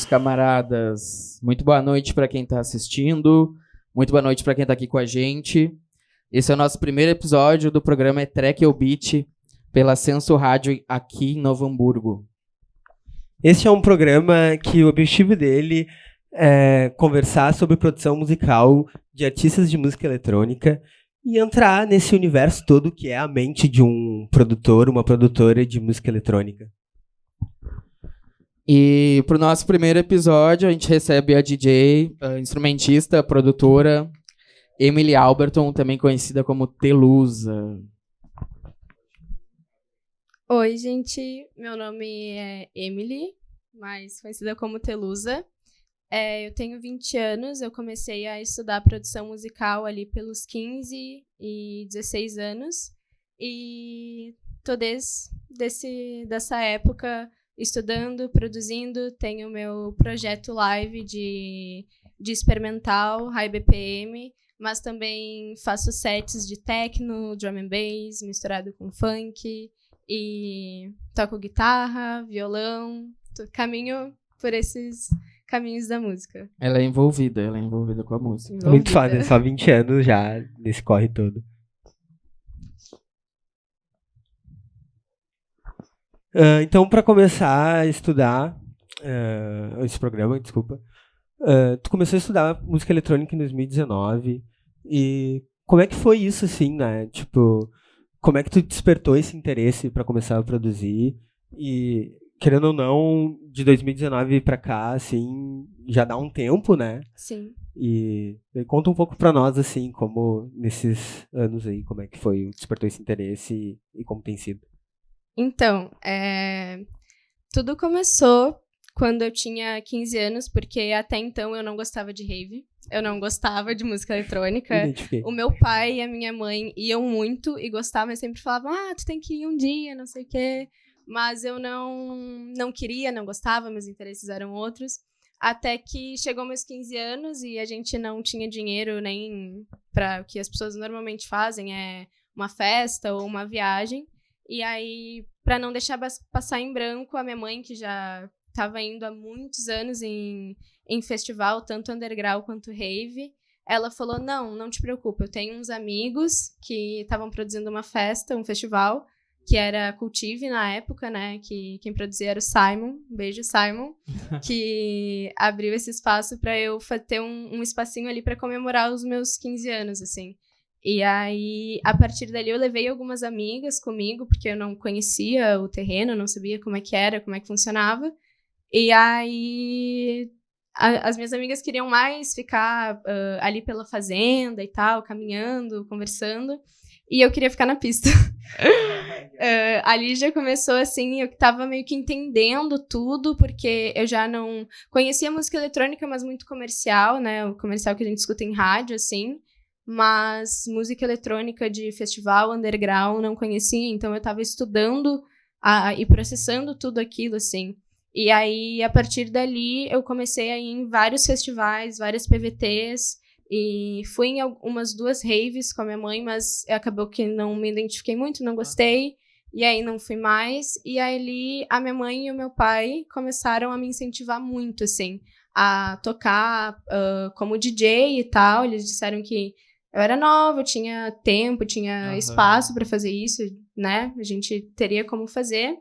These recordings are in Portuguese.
meus camaradas. Muito boa noite para quem está assistindo. Muito boa noite para quem está aqui com a gente. Esse é o nosso primeiro episódio do programa É Track ou Beat, pela Senso Rádio aqui em Novo Hamburgo. Este é um programa que o objetivo dele é conversar sobre produção musical de artistas de música eletrônica e entrar nesse universo todo que é a mente de um produtor, uma produtora de música eletrônica. E para o nosso primeiro episódio, a gente recebe a DJ, a instrumentista, a produtora Emily Alberton, também conhecida como Telusa. Oi, gente. Meu nome é Emily, mais conhecida como Telusa. Eu tenho 20 anos, eu comecei a estudar produção musical ali pelos 15 e 16 anos. E tô dessa época estudando, produzindo. Tenho meu projeto live de experimental, high BPM, mas também faço sets de techno, drum and bass, misturado com funk, e toco guitarra, violão, caminho por esses caminhos da música. Ela é envolvida com a música. Muito foda, só 20 anos já nesse corre todo. Então, para começar a estudar esse programa, tu começou a estudar música eletrônica em 2019, e como é que foi isso, assim, né? Tipo, como é que tu despertou esse interesse para começar a produzir? E, querendo ou não, de 2019 para cá, assim, já dá um tempo, né? Sim. E conta um pouco para nós, assim, como nesses anos aí, como é que foi, despertou esse interesse e como tem sido. Então, tudo começou quando eu tinha 15 anos, porque até então eu não gostava de rave, eu não gostava de música eletrônica. O meu pai e a minha mãe iam muito e gostavam, mas sempre falavam, tu tem que ir um dia, não sei o quê. Mas eu não queria, não gostava, meus interesses eram outros. Até que chegou meus 15 anos e a gente não tinha dinheiro nem para o que as pessoas normalmente fazem, uma festa ou uma viagem. E aí, para não deixar passar em branco, a minha mãe, que já estava indo há muitos anos em festival, tanto underground quanto rave, ela falou, não te preocupa, eu tenho uns amigos que estavam produzindo uma festa, um festival, que era Cultive na época, né, que quem produzia era o Simon, beijo Simon, que abriu esse espaço para eu ter um espacinho ali para comemorar os meus 15 anos, assim. E aí, a partir dali, eu levei algumas amigas comigo, porque eu não conhecia o terreno, não sabia como é que era, como é que funcionava. E aí, as minhas amigas queriam mais ficar ali pela fazenda e tal, caminhando, conversando. E eu queria ficar na pista. Ali já começou assim, eu tava meio que entendendo tudo, porque eu já não conhecia música eletrônica, mas muito comercial, né? O comercial que a gente escuta em rádio, assim. Mas música eletrônica de festival, underground, não conhecia, então eu tava estudando e processando tudo aquilo, assim. E aí, a partir dali, eu comecei a ir em vários festivais, várias PVTs, e fui em umas 2 raves com a minha mãe, mas acabou que não me identifiquei muito, não gostei, e aí não fui mais. E aí, a minha mãe e o meu pai começaram a me incentivar muito, assim, a tocar como DJ e tal. Eles disseram que eu era nova, eu tinha tempo, tinha espaço para fazer isso, né? A gente teria como fazer.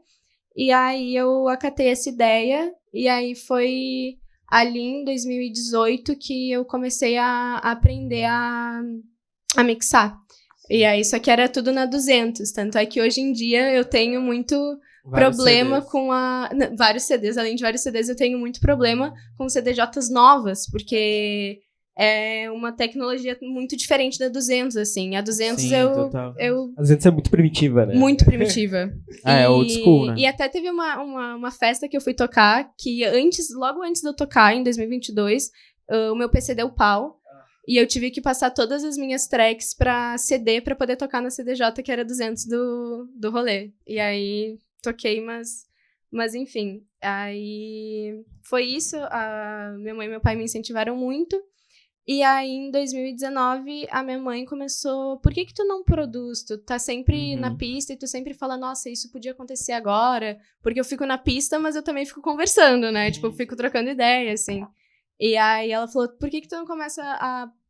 E aí eu acatei essa ideia, e aí foi ali em 2018 que eu comecei a aprender a mixar. E aí, só que era tudo na 200, tanto é que hoje em dia eu tenho muito problema CDs. com vários CDs, além de vários CDs, eu tenho muito problema com CDJs novas, porque é uma tecnologia muito diferente da 200, assim. A 200 Sim, total. A 200 é muito primitiva, né? Muito primitiva. É old school, né? E até teve uma festa que eu fui tocar, que logo antes de eu tocar, em 2022, o meu PC deu pau. E eu tive que passar todas as minhas tracks pra CD, pra poder tocar na CDJ, que era 200 do rolê. E aí, toquei, mas enfim. Aí, foi isso. Minha mãe e meu pai me incentivaram muito. E aí, em 2019, a minha mãe começou... Por que tu não produz? Tu tá sempre na pista e tu sempre fala, nossa, isso podia acontecer agora. Porque eu fico na pista, mas eu também fico conversando, né? Tipo, eu fico trocando ideia, assim. E aí ela falou, por que tu não começa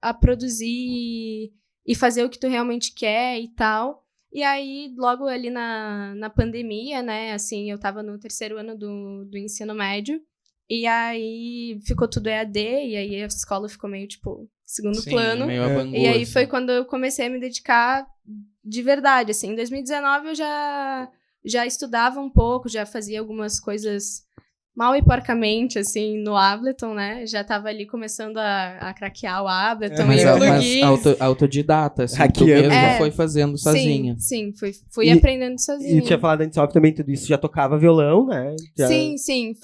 a produzir e fazer o que tu realmente quer e tal? E aí, logo ali na pandemia, né? Assim, eu tava no 3º ano do ensino médio. E aí ficou tudo EAD, e aí a escola ficou meio, tipo, segundo plano. Meio abangoso, e aí foi quando eu comecei a me dedicar de verdade, assim. Em 2019 eu já estudava um pouco, já fazia algumas coisas mal e porcamente, assim, no Ableton, né? Já tava ali começando a craquear o Ableton e plugins. Autodidata, assim, tu mesmo já foi fazendo sozinha. Sim, fui aprendendo sozinha. E tu tinha falado antes, óbvio, também tudo isso, já tocava violão, né? Sim.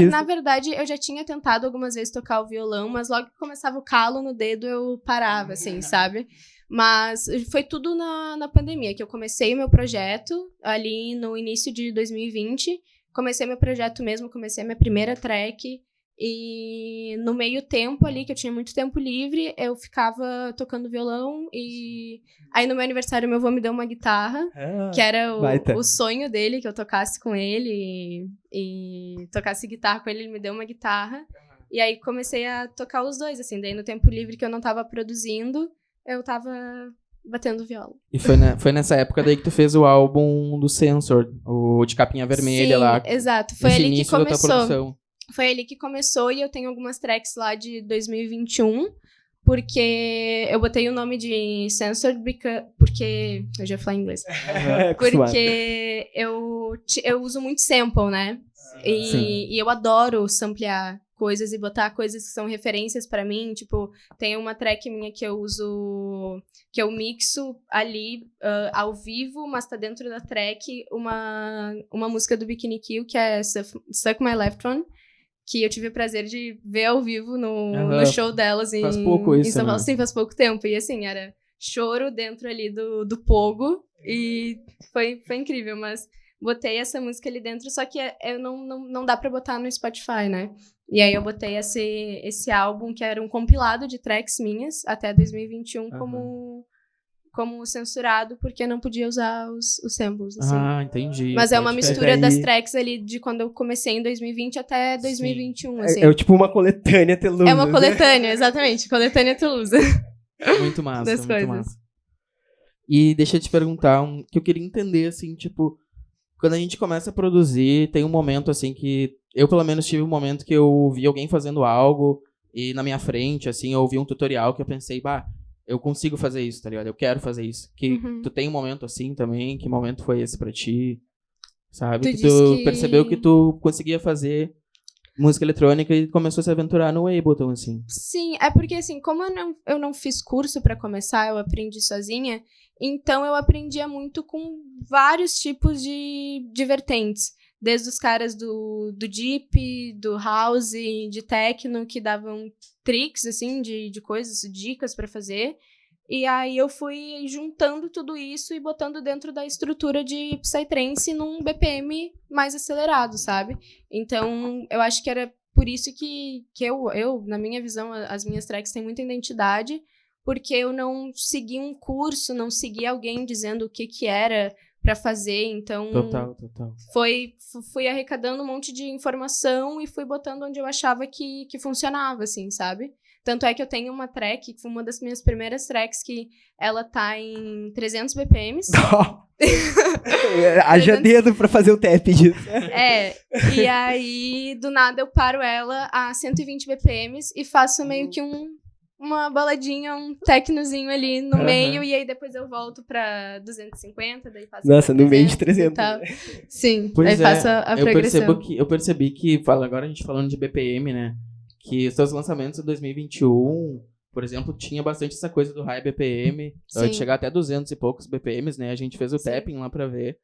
Na verdade, eu já tinha tentado algumas vezes tocar o violão, mas logo que começava o calo no dedo, eu parava, assim, sabe? Mas foi tudo na pandemia, que eu comecei o meu projeto ali no início de 2020. Comecei meu projeto mesmo, comecei a minha primeira track. E no meio tempo ali, que eu tinha muito tempo livre, eu ficava tocando violão. E aí no meu aniversário, meu avô me deu uma guitarra, que era o sonho dele, que eu tocasse com ele e tocasse guitarra com ele. Ele me deu uma guitarra. E aí comecei a tocar os dois, assim. Daí no tempo livre que eu não tava produzindo, eu tava batendo viola. E foi nessa época daí que tu fez o álbum do Sensor, o de capinha vermelha. Sim, lá. Exato. Foi ali que começou. Foi ali que começou e eu tenho algumas tracks lá de 2021, porque eu botei o nome de Sensor porque... Eu já falei em inglês. Porque eu uso muito sample, né? E eu adoro samplear coisas e botar coisas que são referências pra mim. Tipo, tem uma track minha que eu uso... Que eu mixo ali ao vivo, mas tá dentro da track uma música do Bikini Kill, que é Suck My Left One, que eu tive o prazer de ver ao vivo no show delas em São Paulo. Sim, faz pouco tempo. E assim, era choro dentro ali do Pogo. E foi incrível, mas botei essa música ali dentro, só que não dá pra botar no Spotify, né? E aí eu botei esse álbum, que era um compilado de tracks minhas, até 2021, como censurado, porque não podia usar os samples, assim. Entendi. Mas é uma mistura das tracks ali de quando eu comecei em 2020 até 2021, assim. É tipo uma coletânea Telusa. É uma coletânea, exatamente. Coletânea Telusa. Muito massa, das muito coisas. massa. E deixa eu te perguntar, que eu queria entender, assim, tipo, quando a gente começa a produzir, tem um momento, assim, que eu, pelo menos, tive um momento que eu vi alguém fazendo algo e na minha frente, assim, eu ouvi um tutorial que eu pensei, eu consigo fazer isso, tá ligado? Eu quero fazer isso. Que tu tem um momento assim também? Que momento foi esse pra ti? Sabe? Que tu percebeu que tu conseguia fazer música eletrônica e começou a se aventurar no Ableton, assim. Sim, é porque, assim, como eu não fiz curso pra começar, eu aprendi sozinha, então eu aprendia muito com vários tipos de vertentes. Desde os caras do deep, do house, de techno, que davam tricks, assim, de coisas, dicas pra fazer. E aí eu fui juntando tudo isso e botando dentro da estrutura de Psytrance num BPM mais acelerado, sabe? Então, eu acho que era por isso que eu, na minha visão, as minhas tracks têm muita identidade, porque eu não segui um curso, não segui alguém dizendo o que era pra fazer, então... Total. Fui arrecadando um monte de informação e fui botando onde eu achava que funcionava, assim, sabe? Tanto é que eu tenho uma track, que foi uma das minhas primeiras tracks, que ela tá em 300 BPMs. Haja dedo pra fazer o tap disso. E aí, do nada, eu paro ela a 120 BPMs e faço meio que uma baladinha, um tecnozinho ali no meio, e aí depois eu volto pra 250, daí faço... Nossa, no meio de 300. Sim, aí faço a progressão. Eu percebi que, agora a gente falando de BPM, né, que os seus lançamentos de 2021, por exemplo, tinha bastante essa coisa do high BPM, de chegar até 200 e poucos BPMs, né, a gente fez o tapping lá pra ver.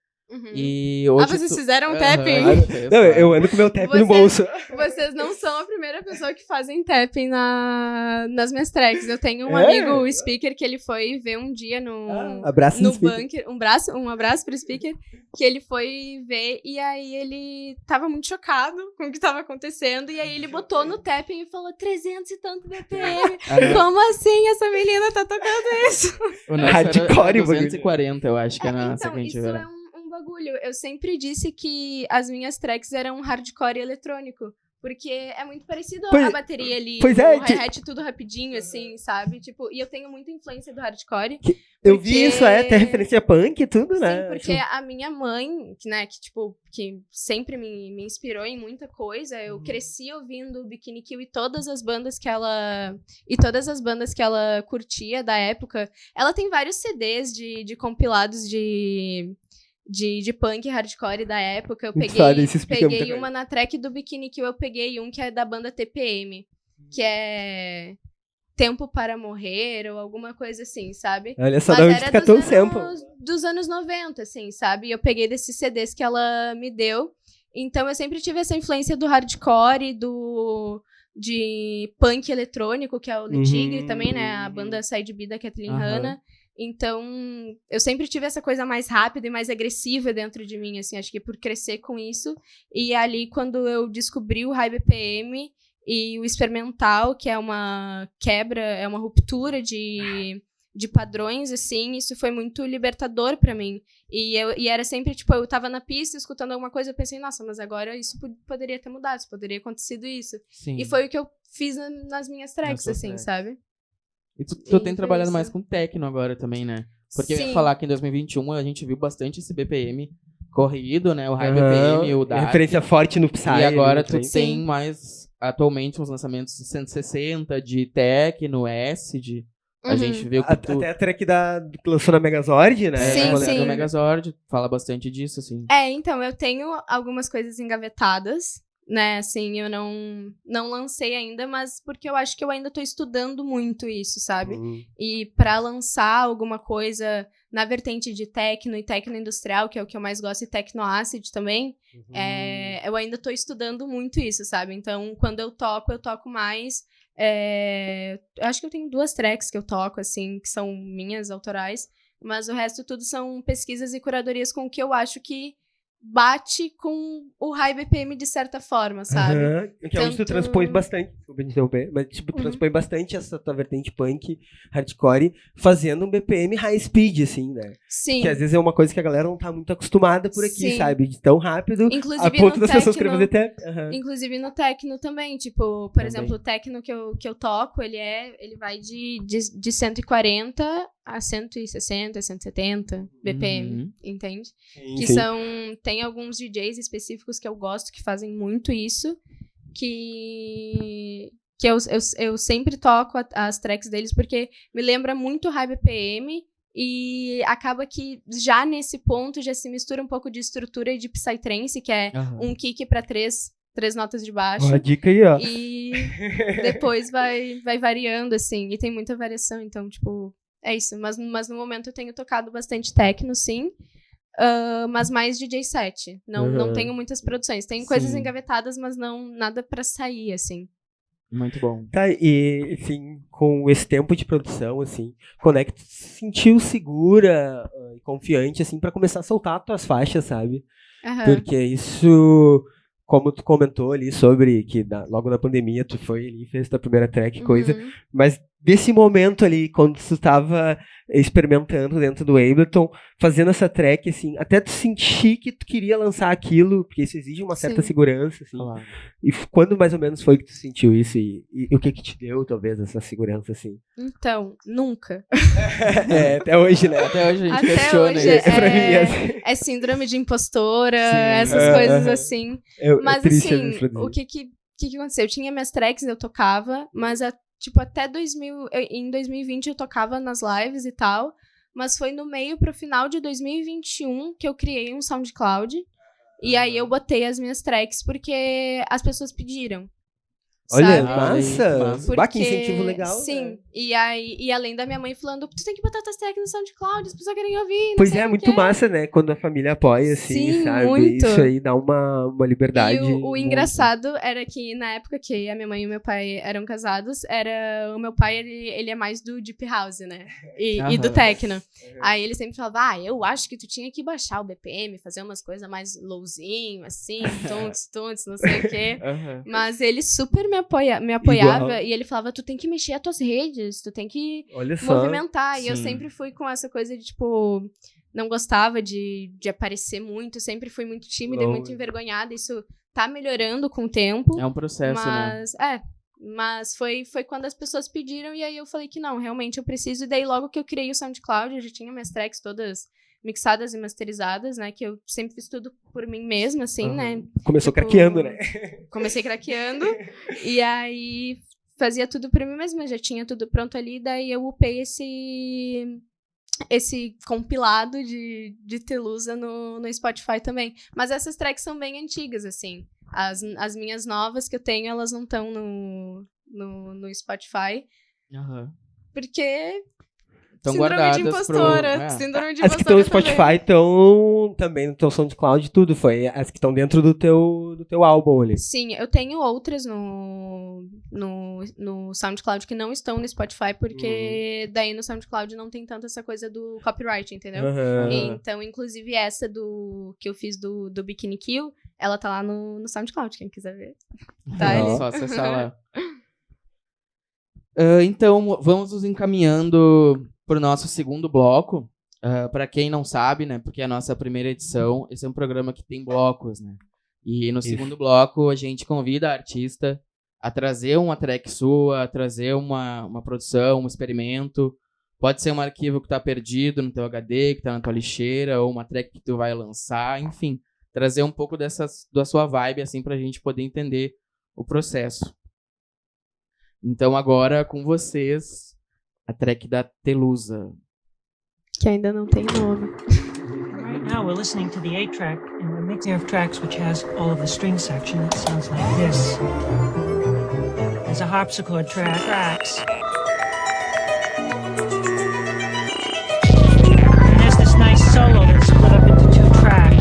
E hoje vocês fizeram tapping? Não, eu ando com meu tapping no bolso. Vocês não são a primeira pessoa que fazem tapping nas minhas tracks. Eu tenho um amigo speaker que ele foi ver um dia abraço no bunker. Um abraço pro speaker. Que ele foi ver e aí ele tava muito chocado com o que tava acontecendo. E aí ele botou no tapping e falou 300 e tanto BPM. Como assim essa menina tá tocando isso? O nosso hardcore, 240, eu acho que é na sequência. Isso é um bagulho. Eu sempre disse que as minhas tracks eram hardcore eletrônico. Porque é muito parecido a bateria ali, o hi-hat tudo rapidinho, assim, sabe? Tipo, e eu tenho muita influência do hardcore. Eu vi isso, até referência punk e tudo, né? Sim, porque a minha mãe, que sempre me inspirou em muita coisa, eu cresci ouvindo Bikini Kill e todas as bandas que ela curtia da época. Ela tem vários CDs de compilados de punk hardcore da época. Eu peguei uma na track do Bikini Kill, eu peguei um que é da banda TPM, que é Tempo para Morrer, ou alguma coisa assim, sabe? Olha só, onde fica tão sample. Dos anos 90, assim, sabe? E eu peguei desses CDs que ela me deu. Então eu sempre tive essa influência do hardcore, de punk eletrônico, que é o Le Tigre também, né? A banda Side B da Kathleen Hanna. Então, eu sempre tive essa coisa mais rápida e mais agressiva dentro de mim, assim, acho que por crescer com isso. E ali, quando eu descobri o High BPM e o experimental, que é uma quebra, é uma ruptura de padrões, assim, isso foi muito libertador pra mim. E era sempre, tipo, eu tava na pista escutando alguma coisa, eu pensei, nossa, mas agora isso poderia ter mudado, isso poderia ter acontecido isso. Sim. E foi o que eu fiz nas minhas tracks, assim, sabe? E tu tem trabalhado mais com techno agora também, né? Porque eu ia falar que em 2021 a gente viu bastante esse BPM corrido, né? O High BPM, o Dark. Referência forte no Psy. E agora tu tem mais, atualmente, uns lançamentos de 160, de techno, acid. A gente viu que até a track que lançou na Megazord, né? Sim. Do Megazord, fala bastante disso, assim. Então, eu tenho algumas coisas engavetadas, né, assim, eu não lancei ainda, mas porque eu acho que eu ainda tô estudando muito isso, sabe? E pra lançar alguma coisa na vertente de techno e techno industrial, que é o que eu mais gosto, e techno acid também, eu ainda tô estudando muito isso, sabe? Então, quando eu toco mais. Eu acho que eu tenho 2 tracks que eu toco, assim, que são minhas, autorais, mas o resto tudo são pesquisas e curadorias com o que eu acho que bate com o High BPM de certa forma, sabe? Que é onde tu transpõe bastante, desculpa te interromper, mas tipo, transpõe bastante essa tua vertente punk, hardcore, fazendo um BPM high speed, assim, né? Sim. Que às vezes é uma coisa que a galera não tá muito acostumada por aqui, sabe? De tão rápido, inclusive, a ponto das pessoas querem fazer até... Inclusive no techno também, tipo, por exemplo, o techno que eu toco, ele vai de 140 a 160, 170 BPM, entende? Sim. Tem alguns DJs específicos que eu gosto que fazem muito isso, que eu sempre toco as tracks deles porque me lembra muito High BPM e acaba que já nesse ponto já se mistura um pouco de estrutura e de Psytrance, que é um kick pra 3 notas de baixo. Uma dica aí, ó. E depois vai variando, assim, e tem muita variação, então, tipo, é isso. Mas no momento eu tenho tocado bastante techno, sim. Mas mais DJ set. Não tenho muitas produções. Tenho coisas engavetadas, mas nada pra sair, assim. Muito bom. Tá, e assim, com esse tempo de produção, assim, quando é que tu se sentiu segura e confiante, assim, pra começar a soltar as tuas faixas, sabe? Porque isso, como tu comentou ali sobre que logo na pandemia tu foi ali e fez tua primeira track, coisa, mas desse momento ali, quando tu estava experimentando dentro do Ableton, fazendo essa track, assim, até tu sentir que tu queria lançar aquilo, porque isso exige uma certa segurança, assim. Claro. E quando mais ou menos foi que tu sentiu isso e o que te deu, talvez, essa segurança, assim? Então, nunca. Até hoje, né? Até hoje a gente questiona hoje isso. Pra mim, é síndrome de impostora, essas coisas assim. Mas assim, o que aconteceu? Eu tinha minhas tracks, eu tocava, mas até em 2020 eu tocava nas lives e tal, mas foi no meio pro final de 2021 que eu criei um SoundCloud, e aí eu botei as minhas tracks porque as pessoas pediram, Olha, sabe? massa! Que incentivo legal. Sim, né? E além da minha mãe falando, tu tem que botar tuas tracks no SoundCloud, as pessoas querem ouvir. Pois é, muito massa, né? Quando a família apoia, assim, sim, sabe? Muito. Isso aí dá uma liberdade. E o engraçado era que na época que a minha mãe e o meu pai eram casados, o meu pai, ele é mais do Deep House, né? E do techno. Aí ele sempre falava, eu acho que tu tinha que baixar o BPM, fazer umas coisas mais lowzinho, assim, tunts, não sei o quê. Mas ele super me apoiava e ele falava, tu tem que mexer as tuas redes, tu tem que movimentar. Sim. E eu sempre fui com essa coisa de, tipo, não gostava de aparecer muito, sempre fui muito tímida e muito envergonhada. Isso tá melhorando com o tempo. É um processo, né? Mas foi quando as pessoas pediram e aí eu falei que não, realmente eu preciso. E daí logo que eu criei o SoundCloud, eu já tinha minhas tracks todas mixadas e masterizadas, né? Que eu sempre fiz tudo por mim mesma, assim, né? Começou craqueando, né? Comecei craqueando. E aí fazia tudo por mim mesma, já tinha tudo pronto ali. Daí eu upei esse compilado de Telusa no Spotify também. Mas essas tracks são bem antigas, assim. As minhas novas que eu tenho, elas não estão no Spotify. Porque... Síndrome de impostora. Síndrome de impostora. As que estão no Spotify estão também no teu SoundCloud, tudo. Foi as que estão dentro do teu álbum ali. Sim, eu tenho outras no SoundCloud que não estão no Spotify, porque daí no SoundCloud não tem tanto essa coisa do copyright, entendeu? Então, inclusive essa que eu fiz do Bikini Kill, ela tá lá no SoundCloud, quem quiser ver. Tá ali. Só acessar lá. Então, vamos nos encaminhando para o nosso segundo bloco. Para quem não sabe, né, porque é a nossa primeira edição, esse é um programa que tem blocos, né? E no segundo bloco a gente convida a artista a trazer uma track sua, a trazer uma produção, um experimento. Pode ser um arquivo que está perdido no teu HD, que está na tua lixeira, ou uma track que tu vai lançar, enfim. Trazer um pouco da sua vibe, assim, pra gente poder entender o processo. Então agora, com vocês, a track da Telusa. Que ainda não tem nome. Right now we're listening to the 8-track, and we're mixing of tracks which has all of the string section. It sounds like this. There's a harpsichord tracks. And there's this nice solo that's split up into 2 tracks.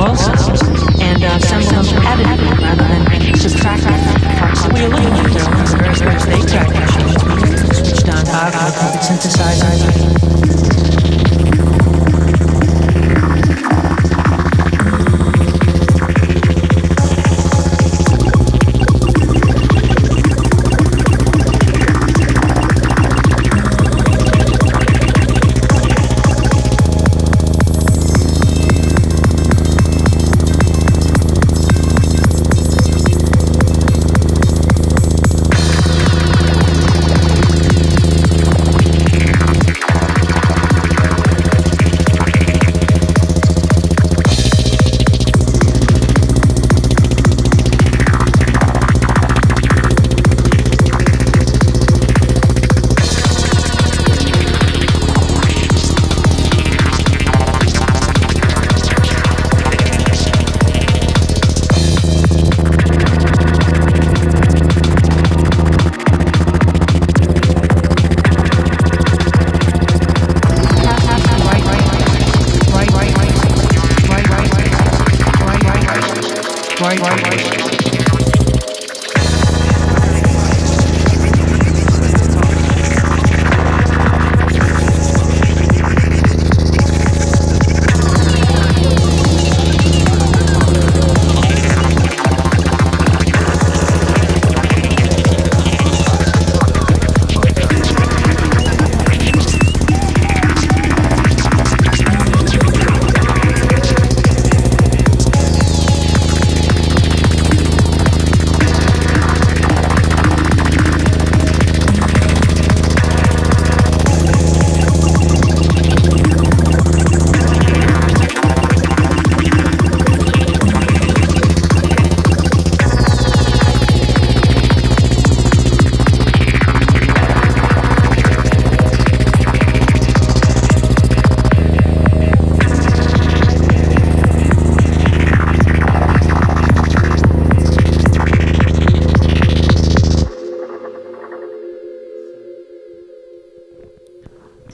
all sounds and assemble them additively rather than subtract parts that we eliminate. There are one of the very first 8-track machines we switched on power called synthesizer.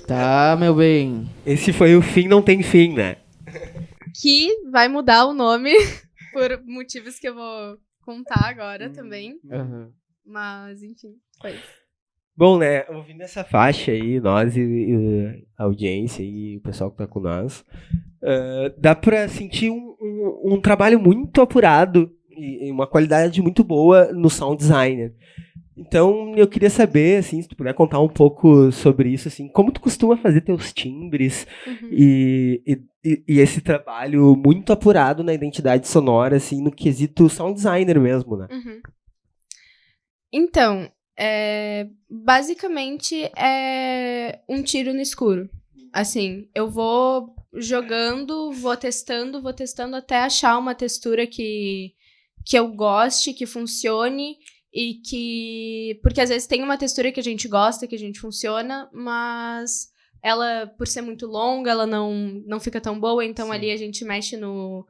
Tá, meu bem. Esse foi o Fim Não Tem Fim, né? Que vai mudar o nome por motivos que eu vou contar agora também. Uhum. Mas, enfim, foi isso. Bom, né, ouvindo essa faixa aí, nós e a audiência e o pessoal que tá com nós, dá pra sentir um trabalho muito apurado e uma qualidade muito boa no sound designer. Então, eu queria saber, assim, se tu puder contar um pouco sobre isso, assim, como tu costuma fazer teus timbres e esse trabalho muito apurado na identidade sonora, assim, no quesito sound designer mesmo, né? Então, basicamente é um tiro no escuro. Assim, eu vou jogando, vou testando até achar uma textura que eu goste, que funcione. E que... Porque às vezes tem uma textura que a gente gosta, que a gente funciona, mas ela, por ser muito longa, ela não fica tão boa. Então, sim, ali a gente mexe no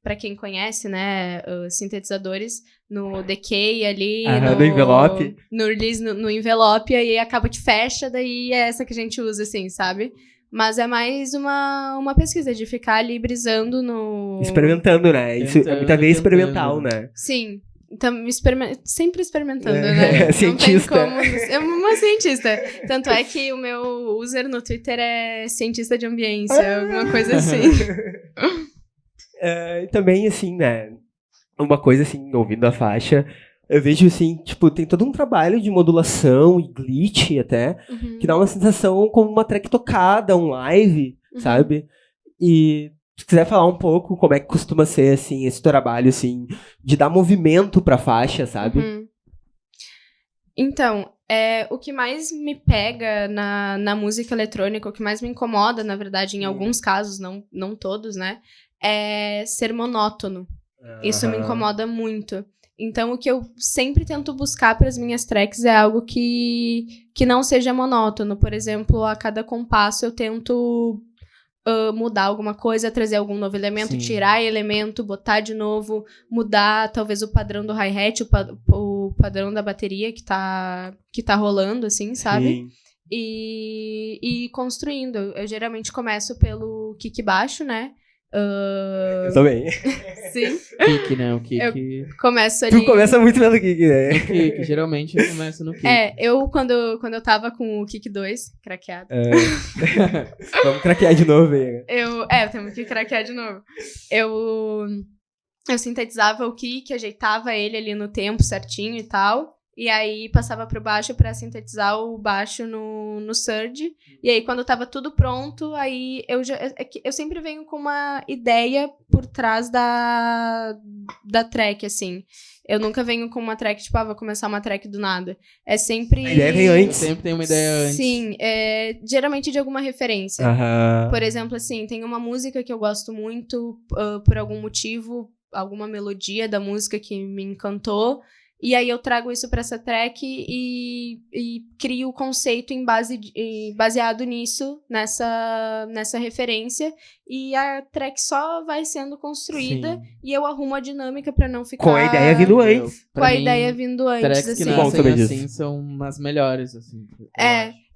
pra quem conhece, né, os sintetizadores, no decay ali, no envelope. No release, no envelope, aí acaba que fecha, daí é essa que a gente usa, assim, sabe? Mas é mais uma pesquisa de ficar ali brisando no... Experimentando, né? Isso é muita vez experimental, né? Sim. Então, sempre experimentando, né? Cientista. Não tem como... É uma cientista. Tanto é que o meu user no Twitter é cientista de ambiência, alguma coisa assim. E também, assim, né? Uma coisa, assim, ouvindo a faixa, eu vejo, assim, tipo, tem todo um trabalho de modulação e glitch até, que dá uma sensação como uma track tocada, um live, sabe? E... se quiser falar um pouco como é que costuma ser, assim, esse trabalho, assim, de dar movimento pra faixa, sabe? Então, o que mais me pega na música eletrônica, o que mais me incomoda, na verdade, em alguns casos, não todos, né? É ser monótono. Isso me incomoda muito. Então, o que eu sempre tento buscar para as minhas tracks é algo que não seja monótono. Por exemplo, a cada compasso eu tento... mudar alguma coisa, trazer algum novo elemento, tirar elemento, botar de novo, mudar talvez o padrão do hi-hat, o padrão da bateria que tá rolando, assim, sabe? Sim. E construindo. Eu geralmente começo pelo kick baixo, né? Também. Sim. Kick, né? O kick. Começo ali... Tu começa muito pelo kick, né? No kick, geralmente eu começo no kick. Quando eu tava com o kick 2, craqueado. Vamos craquear de novo aí. Temos que craquear de novo. Eu sintetizava o kick, ajeitava ele ali no tempo certinho e tal. E aí passava pro baixo pra sintetizar o baixo no surge. E aí quando tava tudo pronto, aí eu sempre venho com uma ideia por trás da track, assim. Eu nunca venho com uma track, tipo, vou começar uma track do nada. É sempre... A ideia vem antes. Sempre tem uma ideia antes. Sim, geralmente de alguma referência. Por exemplo, assim, tem uma música que eu gosto muito, por algum motivo, alguma melodia da música que me encantou. E aí eu trago isso pra essa track e crio o conceito baseado nisso, nessa referência. E a track só vai sendo construída. Sim. E eu arrumo a dinâmica pra não ficar... Com a ideia vindo antes. Tracks assim. que nascem assim são as melhores, assim.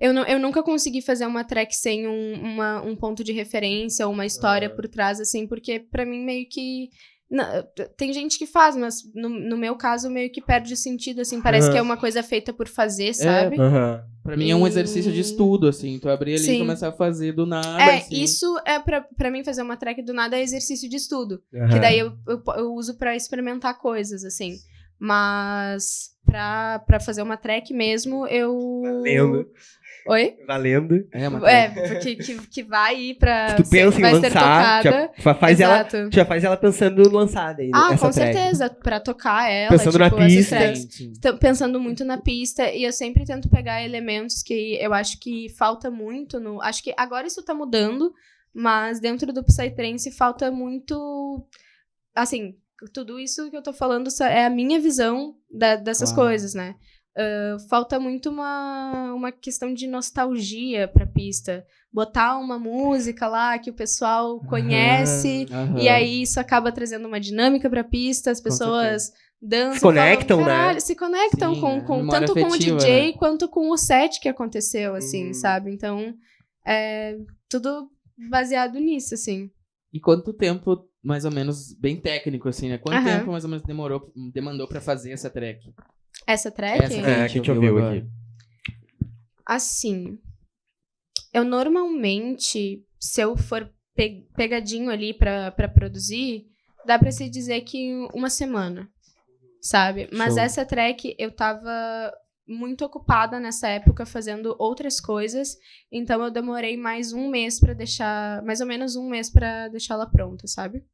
Eu nunca consegui fazer uma track sem um ponto de referência ou uma história por trás, assim, porque pra mim meio que... Não, tem gente que faz, mas no meu caso meio que perde o sentido, assim, parece que é uma coisa feita por fazer, sabe? Pra mim é um exercício de estudo, assim, tu abrir ali e começar a fazer do nada. Assim. Isso é pra mim fazer uma track do nada é exercício de estudo, que daí eu uso pra experimentar coisas, assim, mas pra fazer uma track mesmo, eu... Valendo. Oi? Valendo. Porque que vai ir pra... Se tu pensa em lançar, já faz ela pensando lançada aí, com certeza, pra tocar ela. Pensando na pista. Pensando muito na pista, e eu sempre tento pegar elementos que eu acho que falta muito acho que agora isso tá mudando, mas dentro do Psytrance falta muito... Assim, tudo isso que eu tô falando é a minha visão dessas coisas, né? Falta muito uma questão de nostalgia pra pista. Botar uma música lá que o pessoal conhece, e aí isso acaba trazendo uma dinâmica pra pista, as pessoas dançam, se conectam, falam, né? Se conectam. Sim, tanto afetiva, com o DJ, né? Quanto com o set que aconteceu, assim, sabe? Então, tudo baseado nisso, assim. E quanto tempo, mais ou menos, bem técnico, assim, né? Quanto tempo, mais ou menos, demandou pra fazer essa track? Essa track? Essa que a gente ouviu aqui. Assim, eu normalmente, se eu for pegadinho ali pra produzir, dá pra se dizer que 1 semana, sabe? Mas essa track, eu tava muito ocupada nessa época fazendo outras coisas, então eu demorei mais ou menos um mês pra deixar ela pronta, sabe?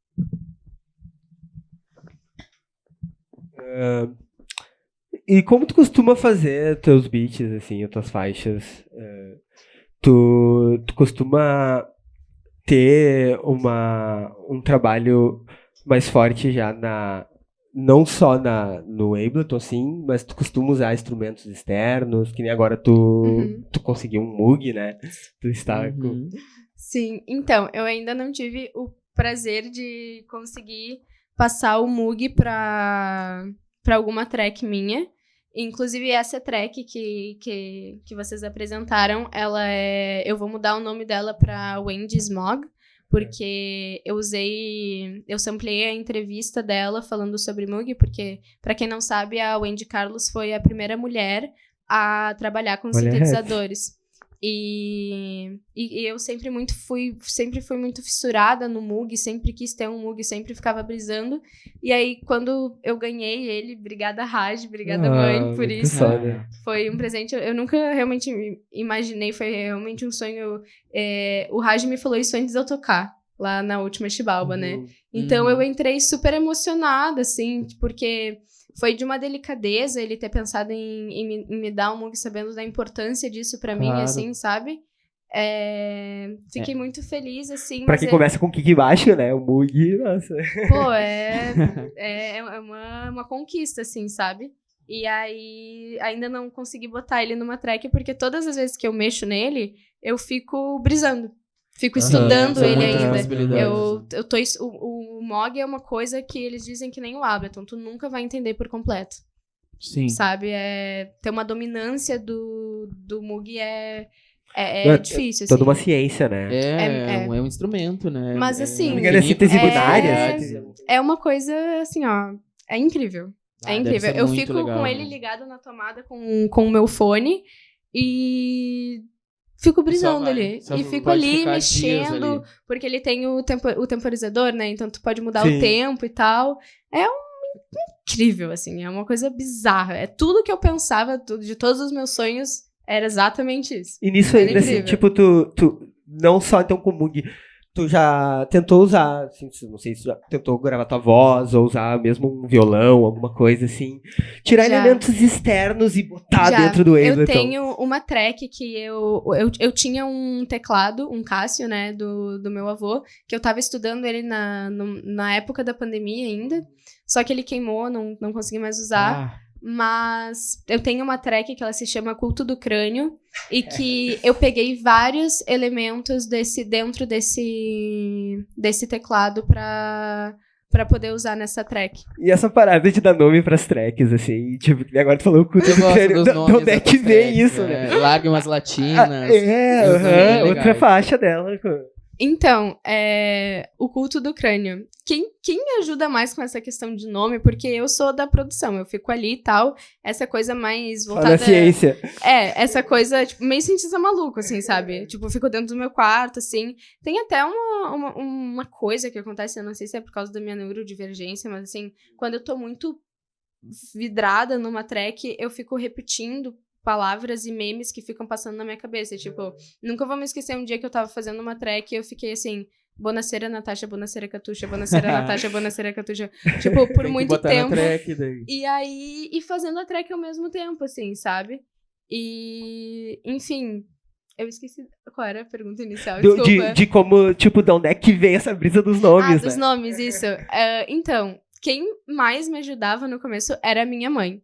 E como tu costuma fazer teus beats, assim, as tuas faixas? Tu costuma ter um trabalho mais forte já não só no Ableton, assim, mas tu costuma usar instrumentos externos, que nem agora tu conseguiu um Moog, né? Tu está com... Sim, então, eu ainda não tive o prazer de conseguir passar o Moog pra alguma track minha. Inclusive, essa track que vocês apresentaram, eu vou mudar o nome dela pra Wendy Smog, porque eu samplei a entrevista dela falando sobre Moog, porque, pra quem não sabe, a Wendy Carlos foi a primeira mulher a trabalhar com sintetizadores. E eu sempre fui muito fissurada no Moog, sempre quis ter um Moog, sempre ficava brisando. E aí, quando eu ganhei ele, obrigada Raj, obrigada mãe por isso. Foi um presente, eu nunca realmente imaginei, foi realmente um sonho. O Raj me falou isso antes de eu tocar, lá na última Xibalba, né? Então eu entrei super emocionada, assim, porque... Foi de uma delicadeza ele ter pensado em me dar um Moog sabendo da importância disso pra mim, assim, sabe? Fiquei muito feliz, assim. Pra quem começa com kick baixo, né? O Moog, nossa. Pô, é uma conquista, assim, sabe? E aí, ainda não consegui botar ele numa track, porque todas as vezes que eu mexo nele, eu fico brisando. Fico estudando ele ainda. O Moog é uma coisa que eles dizem que nem o Ableton, tu nunca vai entender por completo. Sim. Sabe? Ter uma dominância do Moog É difícil, assim. Toda uma ciência, né? É um instrumento, né? Mas, assim... É síntese binária. É uma coisa, assim, ó... É incrível. É incrível. Eu fico legal, com ele ligado na tomada com o meu fone e fico brisando ali. E fico ali mexendo, ali. Porque ele tem o temporizador, né? Então tu pode mudar o tempo e tal. É incrível, assim. É uma coisa bizarra. É tudo que eu pensava, de todos os meus sonhos, era exatamente isso. E nisso ainda, assim, tipo, tu não só então com o Moog, tu já tentou usar, assim, não sei se já tentou gravar tua voz, ou usar mesmo um violão, alguma coisa assim, tirar elementos externos e botar dentro do Ableton. Eu tenho uma track que eu tinha um teclado, um Casio, né, do meu avô, que eu tava estudando ele na época da pandemia ainda, só que ele queimou, não consegui mais usar. Mas eu tenho uma track que ela se chama Culto do Crânio e que eu peguei vários elementos dentro desse teclado pra poder usar nessa track. E essa parada de dar nome pras tracks, assim, tipo, agora tu falou Culto do Crânio, de onde é que vem isso, né? Lágrimas Latinas. Outra faixa dela. Então, o Culto do Crânio. Quem me ajuda mais com essa questão de nome? Porque eu sou da produção, eu fico ali e tal. Essa coisa mais voltada... Da ciência. Essa coisa, tipo, meio cientista maluco, assim, sabe? Tipo, eu fico dentro do meu quarto, assim. Tem até uma coisa que acontece, eu não sei se é por causa da minha neurodivergência, mas, assim, quando eu tô muito vidrada numa track, eu fico repetindo palavras e memes que ficam passando na minha cabeça. Tipo, nunca vou me esquecer um dia que eu tava fazendo uma track e eu fiquei assim... Bonacera, Natasha, Bonacera, Catuxa, Bonacera, Natasha, Bonacera, Catuxa. Tipo, por muito tempo. Na track daí. E fazendo a track ao mesmo tempo, assim, sabe? E, enfim, eu esqueci qual era a pergunta inicial, desculpa. De como, tipo, de onde é que vem essa brisa dos nomes, dos nomes, isso. Então, quem mais me ajudava no começo era a minha mãe.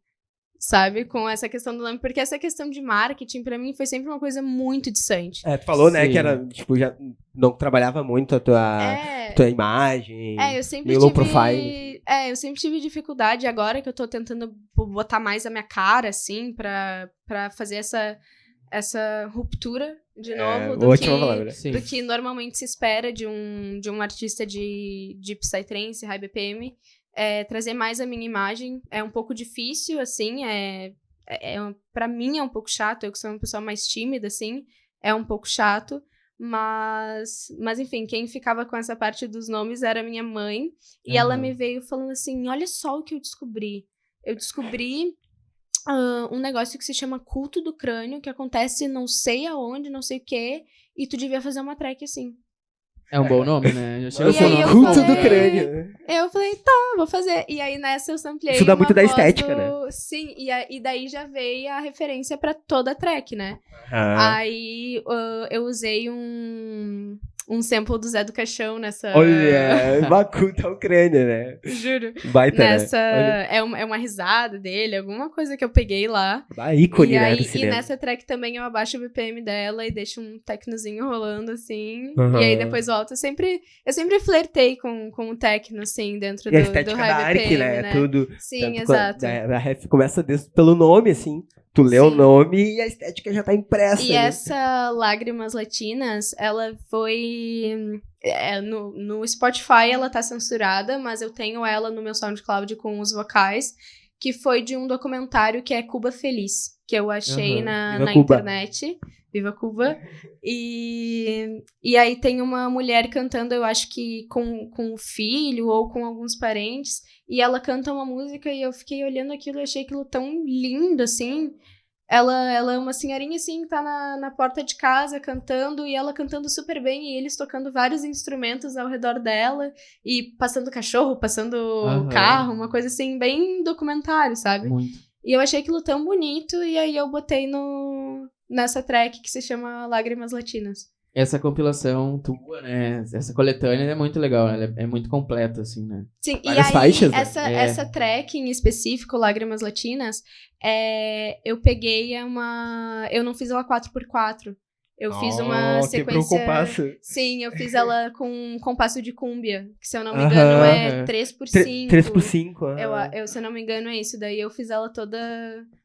Sabe? Com essa questão do nome. Porque essa questão de marketing, pra mim, foi sempre uma coisa muito distante. Tu falou, né, que era, tipo, já não trabalhava muito a tua imagem. Eu sempre tive... low profile. Eu sempre tive dificuldade. Agora que eu tô tentando botar mais a minha cara, assim, pra fazer essa ruptura de novo do que normalmente se espera de um artista de Psytrance, High BPM. Trazer mais a minha imagem é um pouco difícil, assim, pra mim é um pouco chato, eu que sou uma pessoa mais tímida, assim, é um pouco chato, mas enfim, quem ficava com essa parte dos nomes era minha mãe, e ela me veio falando assim, olha só o que eu descobri. Eu descobri um negócio que se chama Culto do Crânio, que acontece não sei aonde, não sei o quê, e tu devia fazer uma track assim. É um bom nome, né? Culto do Crânio. Eu falei, tá, vou fazer. E aí nessa eu samplei. Isso dá muito da estética, né? Sim, e daí já veio a referência pra toda a track, né? Aí eu usei um sample do Zé do Caixão nessa... Olha, Culto ao Crânio, né? Juro. Baita, nessa, né? É uma risada dele, alguma coisa que eu peguei lá. Ícone, né, do cinema. E nessa track também eu abaixo o BPM dela e deixo um tecnozinho rolando, assim. E aí depois volto. Eu sempre flertei com o techno, assim, dentro do High BPM, né? Tudo. Sim, exato. A ref começa pelo nome, assim. Tu lê o nome e a estética já tá impressa. E essa Lágrimas Latinas, ela foi... no Spotify ela tá censurada, mas eu tenho ela no meu SoundCloud com os vocais, que foi de um documentário que é Cuba Feliz, que eu achei na internet. Viva Cuba! E aí tem uma mulher cantando, eu acho que com o filho ou com alguns parentes, e ela canta uma música e eu fiquei olhando aquilo e achei aquilo tão lindo, assim. Ela é uma senhorinha, assim, que tá na porta de casa cantando, e ela cantando super bem, e eles tocando vários instrumentos ao redor dela, e passando cachorro, passando carro, uma coisa assim, bem documentário, sabe? Muito. E eu achei aquilo tão bonito, e aí eu botei nessa track que se chama Lágrimas Latinas. Essa compilação tua, né? Essa coletânea é muito legal, ela é muito completa, assim, né? Sim, várias e aí faixas, né? essa track em específico, Lágrimas Latinas, eu peguei eu não fiz ela 4x4. Eu fiz uma sequência... compasso. Sim, eu fiz ela com um compasso de cúmbia, que se eu não me engano é 3x5. 3x5. Se eu não me engano é isso, daí eu fiz ela toda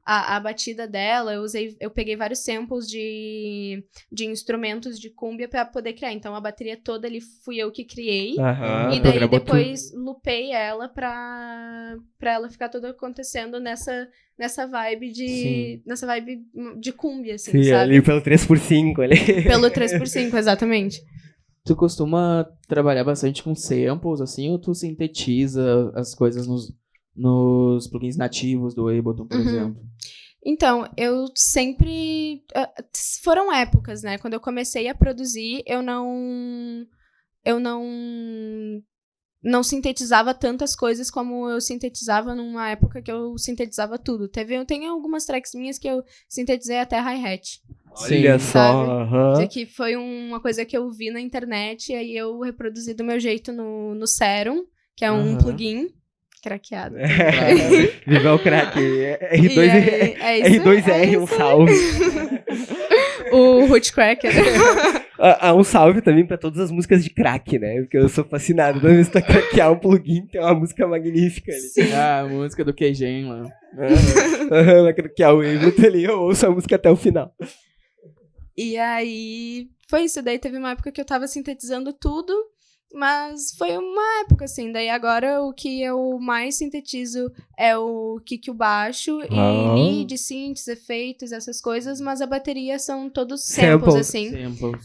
a batida dela, eu peguei vários samples de instrumentos de cúmbia pra poder criar. Então, a bateria toda ali fui eu que criei. E daí, depois, loopei ela pra ela ficar toda acontecendo nessa vibe de cúmbia, assim, Sim, sabe? ali pelo 3x5, ali. Pelo 3x5, exatamente. Tu costuma trabalhar bastante com samples, assim, ou tu sintetiza as coisas nos plugins nativos do Ableton, por exemplo? Então, eu sempre... foram épocas, né? Quando eu comecei a produzir, eu não sintetizava tantas coisas como eu sintetizava numa época que eu sintetizava tudo. Tem algumas tracks minhas que eu sintetizei até hi-hat. Olha só. Isso aqui foi uma coisa que eu vi na internet, e aí eu reproduzi do meu jeito no Serum, que é um plugin craqueado. Viva o crack. R2R, um salve. O Root Cracker. Um salve também pra todas as músicas de crack, né? Porque eu sou fascinado. Toda vez que tu craquear um plugin, tem uma música magnífica ali. Sim. A música do Keijen lá. Vai craquear o Ableton ali, eu ouço a música até o final. E aí, foi isso. Daí teve uma época que eu tava sintetizando tudo, mas foi uma época, assim. Daí agora o que eu mais sintetizo é o kick e o baixo, e lead, synths, efeitos, essas coisas, mas a bateria são todos samples, assim.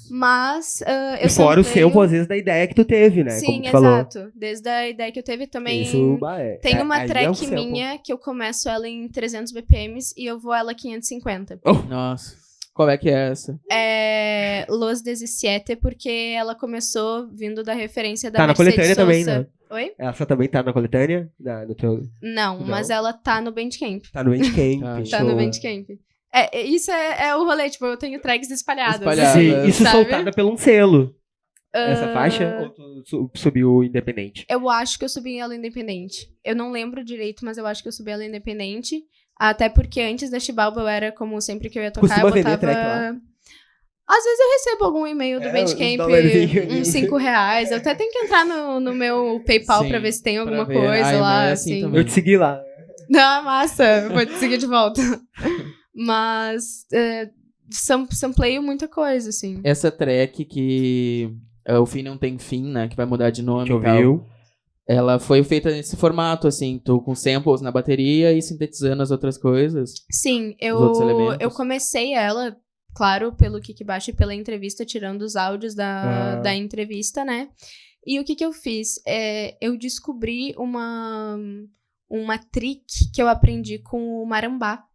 Mas eu fora o sample, às vezes, da ideia que tu teve, né? Sim, como tu exato. Falou. Desde a ideia que eu teve também. Isso, tem uma track minha que eu começo ela em 300 BPMs e eu vou ela 550. Nossa. Qual é que é essa? É Los 17, porque ela começou vindo da referência da Mercedes Sosa. Tá na coletânea também, né? Oi? Ela também tá na coletânea? No teu... Não, mas ela tá no Bandcamp. Tá no Bandcamp. Tá no Bandcamp. Isso é o rolê, tipo, eu tenho tracks espalhadas. Sim, isso sabe? soltada por um selo. Essa faixa? Ou tu subiu independente? Eu acho que eu subi ela independente. Eu não lembro direito, mas eu acho que eu subi ela independente. Até porque antes da Chibalba eu era, como sempre que eu ia tocar, eu botava... Track lá? Às vezes eu recebo algum e-mail do Bandcamp, uns R$5. Eu até tenho que entrar no meu PayPal pra ver se tem alguma coisa lá. Assim. Eu te segui lá. Não, massa, vou te seguir de volta. Mas sampleio muita coisa, assim. Essa track que o fim não tem fim, né? Que vai mudar de nome e tal. Ela foi feita nesse formato, assim, tu com samples na bateria e sintetizando as outras coisas. Sim, eu comecei ela, claro, pelo kick baixo e pela entrevista, tirando os áudios da entrevista, né? E o que eu fiz? Eu descobri uma trick que eu aprendi com o Marambá.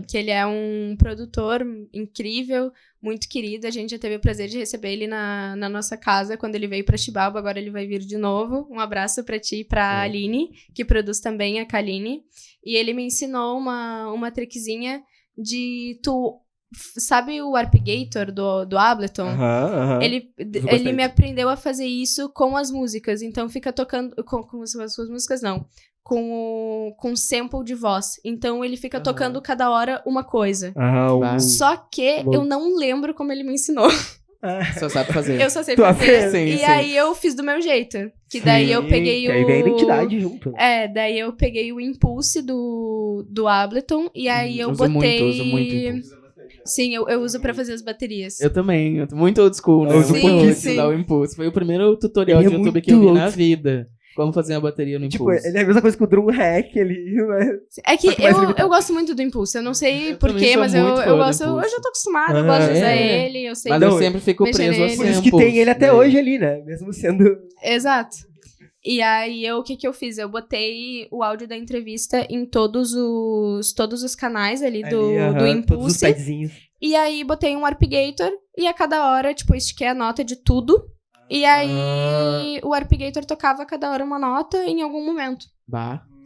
Que ele é um produtor incrível, muito querido. A gente já teve o prazer de receber ele na nossa casa quando ele veio pra Chibalba. Agora ele vai vir de novo. Um abraço pra ti e pra Aline, que produz também a Kaline. E ele me ensinou uma trickzinha de tu... Sabe o Arpgator do Ableton? Ele me aprendeu a fazer isso com as músicas. Então fica tocando... Com as suas músicas, não. Com sample de voz. Então ele fica tocando cada hora uma coisa. Só que eu não lembro como ele me ensinou. Só sabe fazer. Eu só sei fazer. Aí eu fiz do meu jeito. Que daí eu peguei aí vem a identidade junto. Daí eu peguei o Impulse do Ableton. E aí eu botei... Uso muito Impulse. Sim, eu uso pra fazer as baterias. Eu também. Eu tô muito old school, né? Eu uso pouquíssimo dar o Impulse. Foi o primeiro tutorial de YouTube que eu vi na vida. Como fazer uma bateria no Impulse. Ele é a mesma coisa que o Drum Hack ali. Mas... É que eu gosto muito do Impulse. Eu não sei porquê, mas eu gosto. Eu já tô acostumada, eu gosto de usar ele. Eu sei. Mas eu sempre fico preso a samples. Por isso que tem ele até hoje ali, né? Mesmo sendo... Exato. E aí, o que eu fiz? Eu botei o áudio da entrevista em todos os canais ali do Impulse. Todos os padzinhos. E aí, botei um Arpgator. E a cada hora, tipo, estiquei a nota de tudo. E aí, o Arpgator tocava a cada hora uma nota em algum momento.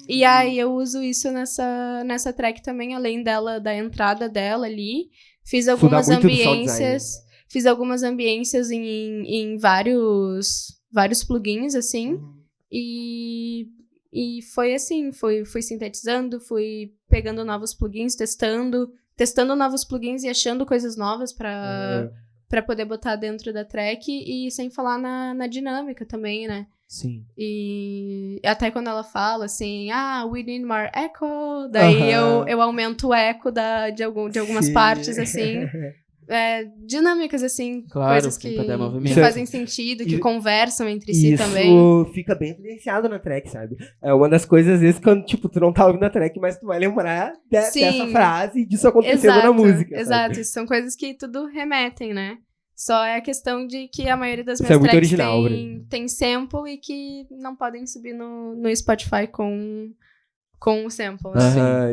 E aí, eu uso isso nessa track também, além da entrada dela ali. Fiz algumas ambiências. Fiz algumas ambiências em vários plugins, assim. E foi assim, fui sintetizando, fui pegando novos plugins, testando novos plugins e achando coisas novas pra poder botar dentro da track, e sem falar na dinâmica também, né? Sim. E até quando ela fala assim, we need more echo, daí eu aumento o eco de algumas partes, assim. Dinâmicas, assim, claro, coisas que movimento. fazem sentido, que conversam entre si também. Isso fica bem evidenciado na track, sabe? É uma das coisas, às vezes, quando, tipo, tu não tá ouvindo a track, mas tu vai lembrar dessa frase e disso acontecendo na música. Exato, sabe? são coisas que tudo remetem, né? Só é a questão de que a maioria das Isso minhas é muito tracks original, tem sample e que não podem subir no Spotify com o sample.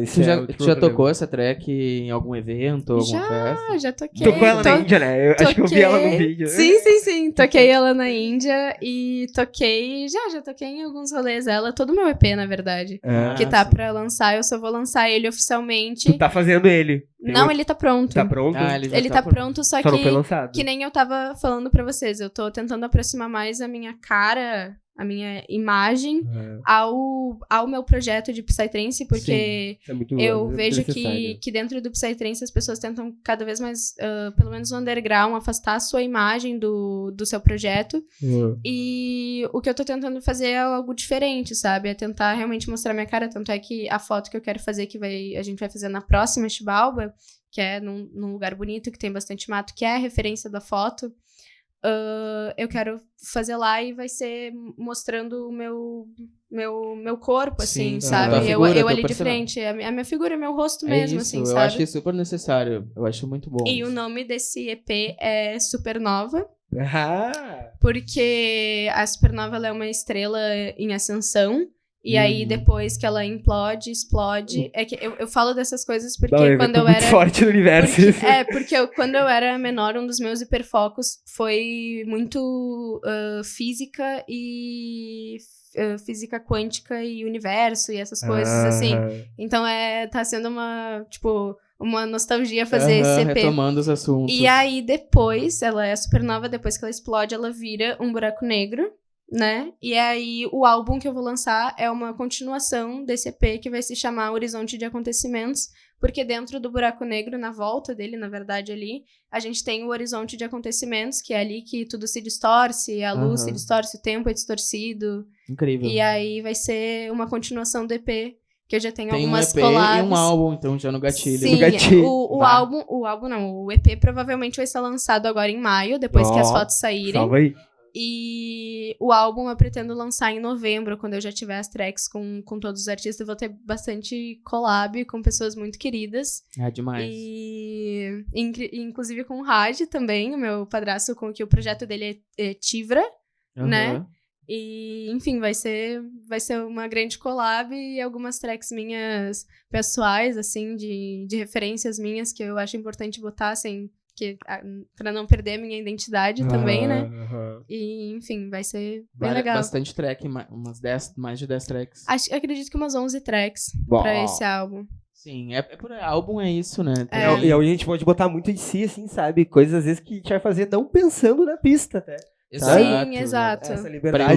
Isso tu já tocou essa track em algum evento, alguma festa? Já toquei. Tocou ela na Índia, né? Eu acho que eu vi ela no vídeo. Sim. Toquei ela na Índia e toquei... Já toquei em alguns rolês ela. Todo o meu EP, na verdade. Que tá pra lançar. Eu só vou lançar ele oficialmente. Tu tá fazendo ele? Não, ele tá pronto. Tá pronto? Ele tá pronto, só não foi lançado. que nem eu tava falando pra vocês. Eu tô tentando aproximar mais a minha cara, a minha imagem ao meu projeto de Psytrance, porque eu vejo que dentro do Psytrance as pessoas tentam cada vez mais, pelo menos no underground, afastar a sua imagem do seu projeto. E o que eu tô tentando fazer é algo diferente, sabe? É tentar realmente mostrar minha cara. Tanto é que a foto que eu quero fazer, a gente vai fazer na próxima Xibalba, que é num lugar bonito, que tem bastante mato, que é a referência da foto. Eu quero fazer lá e vai ser mostrando o meu corpo, assim, sabe? Eu ali de frente. A minha figura, meu rosto mesmo, isso, assim, sabe? Eu acho super necessário. Eu acho muito bom. E o nome desse EP é Supernova. Porque a Supernova ela é uma estrela em ascensão. E aí, depois que ela explode... É que eu falo dessas coisas porque quando eu era... muito forte no universo. Porque quando eu era menor, um dos meus hiperfocos foi muito física e... física quântica e universo e essas coisas, assim. Então, tá sendo uma nostalgia fazer esse EP. Retomando os assuntos. E aí, depois, ela é a Supernova, depois que ela explode, ela vira um buraco negro. Né? E aí, o álbum que eu vou lançar é uma continuação desse EP que vai se chamar Horizonte de Acontecimentos, porque dentro do buraco negro, na volta dele, na verdade, ali, a gente tem o horizonte de acontecimentos, que é ali que tudo se distorce, a luz se distorce, o tempo é distorcido. Incrível. E aí vai ser uma continuação do EP, que eu já tenho algumas EP collabs. E um álbum, então, já no gatilho. Sim, o álbum não, o EP provavelmente vai ser lançado agora em maio, depois que as fotos saírem. Salva aí. E o álbum eu pretendo lançar em novembro, quando eu já tiver as tracks com todos os artistas. Eu vou ter bastante collab com pessoas muito queridas. Demais. E inclusive com o Raj também, o meu padrasto, com que o projeto dele é Tivra, né? E, enfim, vai ser uma grande collab e algumas tracks minhas pessoais, assim, de referências minhas, que eu acho importante botar, assim... pra não perder a minha identidade também, né? E, enfim, vai ser bem legal. Bastante track, mais de 10 tracks. Acredito que umas 11 tracks pra esse álbum. Sim, por álbum é isso, né? E a gente pode botar muito de si, assim, sabe? Coisas, às vezes, que a gente vai fazer não pensando na pista, até. Sim, exato. Essa liberdade.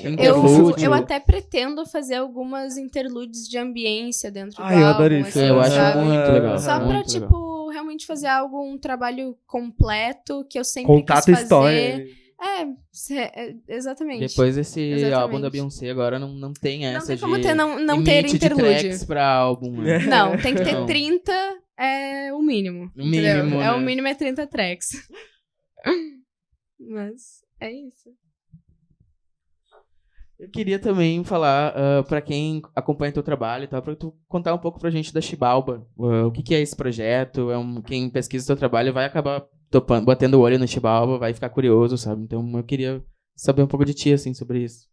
Interlúdio. Eu até pretendo fazer algumas interludes de ambiência dentro do álbum. Eu adoro isso. Assim, eu acho muito legal. Só pra, realmente fazer um trabalho completo, que eu sempre Contar quis fazer. História. Exatamente. Depois desse álbum da Beyoncé, agora não tem essa não tem como não ter interlúdio. De tracks pra álbum. Né? Não, tem que ter 30, é o mínimo. O mínimo, né? O mínimo é 30 tracks. Mas é isso. Eu queria também falar pra quem acompanha teu trabalho e tal, pra tu contar um pouco pra gente da Xibalba. O que é esse projeto? Quem pesquisa teu trabalho vai acabar batendo o olho no Xibalba, vai ficar curioso, sabe? Então eu queria saber um pouco de ti, assim, sobre isso.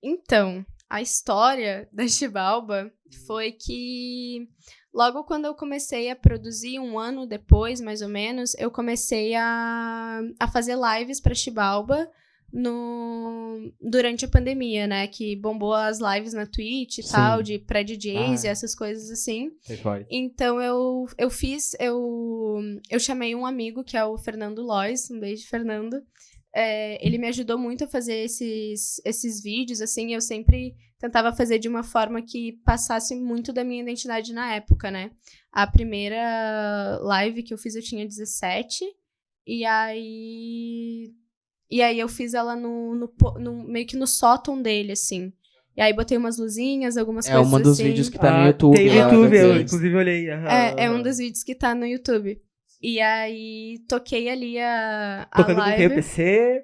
Então, a história da Xibalba foi que logo quando eu comecei a produzir, um ano depois, mais ou menos, eu comecei a fazer lives pra Xibalba durante a pandemia, né? Que bombou as lives na Twitch e tal, de pré-DJs e essas coisas assim. Então eu chamei um amigo, que é o Fernando Lois, um beijo, Fernando. Ele me ajudou muito a fazer esses vídeos, assim. Eu sempre tentava fazer de uma forma que passasse muito da minha identidade na época, né? A primeira live que eu fiz eu tinha 17, e aí E aí eu fiz ela meio que no sótão dele, assim. E aí botei umas luzinhas, algumas coisas assim. É um dos vídeos que tá no YouTube. Tem no YouTube, eu inclusive olhei. É um dos vídeos que tá no YouTube. E aí toquei ali a Tocando live. com quem? PC?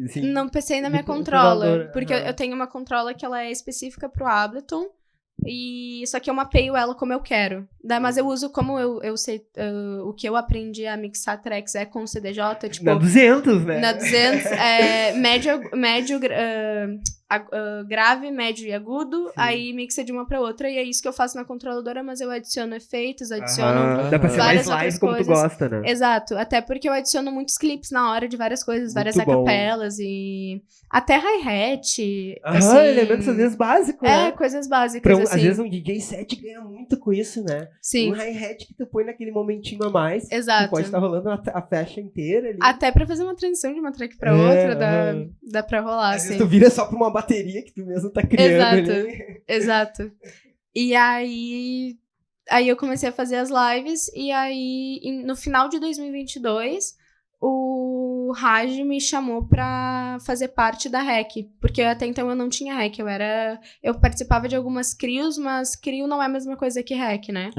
Assim, não, PC na minha controller. Porque eu tenho uma controller que ela é específica pro Ableton. Só que eu mapeio ela como eu quero. Mas eu uso como eu sei. O que eu aprendi a mixar tracks é com CDJ. Tipo, na 200, né? Na 200, médio, grave, médio e agudo. Sim. Aí mixa de uma pra outra. E é isso que eu faço na controladora, mas eu adiciono efeitos, adiciono dá pra ser várias mais live como coisas. Tu gosta, né? Exato. Até porque eu adiciono muitos clipes na hora de várias coisas, várias acapelas e até hi-hat. Assim, elementos às vezes básicos, né? Coisas básicas, assim. Às vezes um DJ set ganha muito com isso, né? Sim. Um hi-hat que tu põe naquele momentinho a mais. Exato. Que pode estar rolando a faixa inteira ali. Até pra fazer uma transição de uma track pra outra, dá pra rolar, às assim. vezes tu vira só pra uma bateria que tu mesmo tá criando ali. Exato. E aí eu comecei a fazer as lives, e aí no final de 2022, o Raj me chamou pra fazer parte da REC, porque até então eu não tinha REC, eu participava de algumas crios, mas crio não é a mesma coisa que REC, né?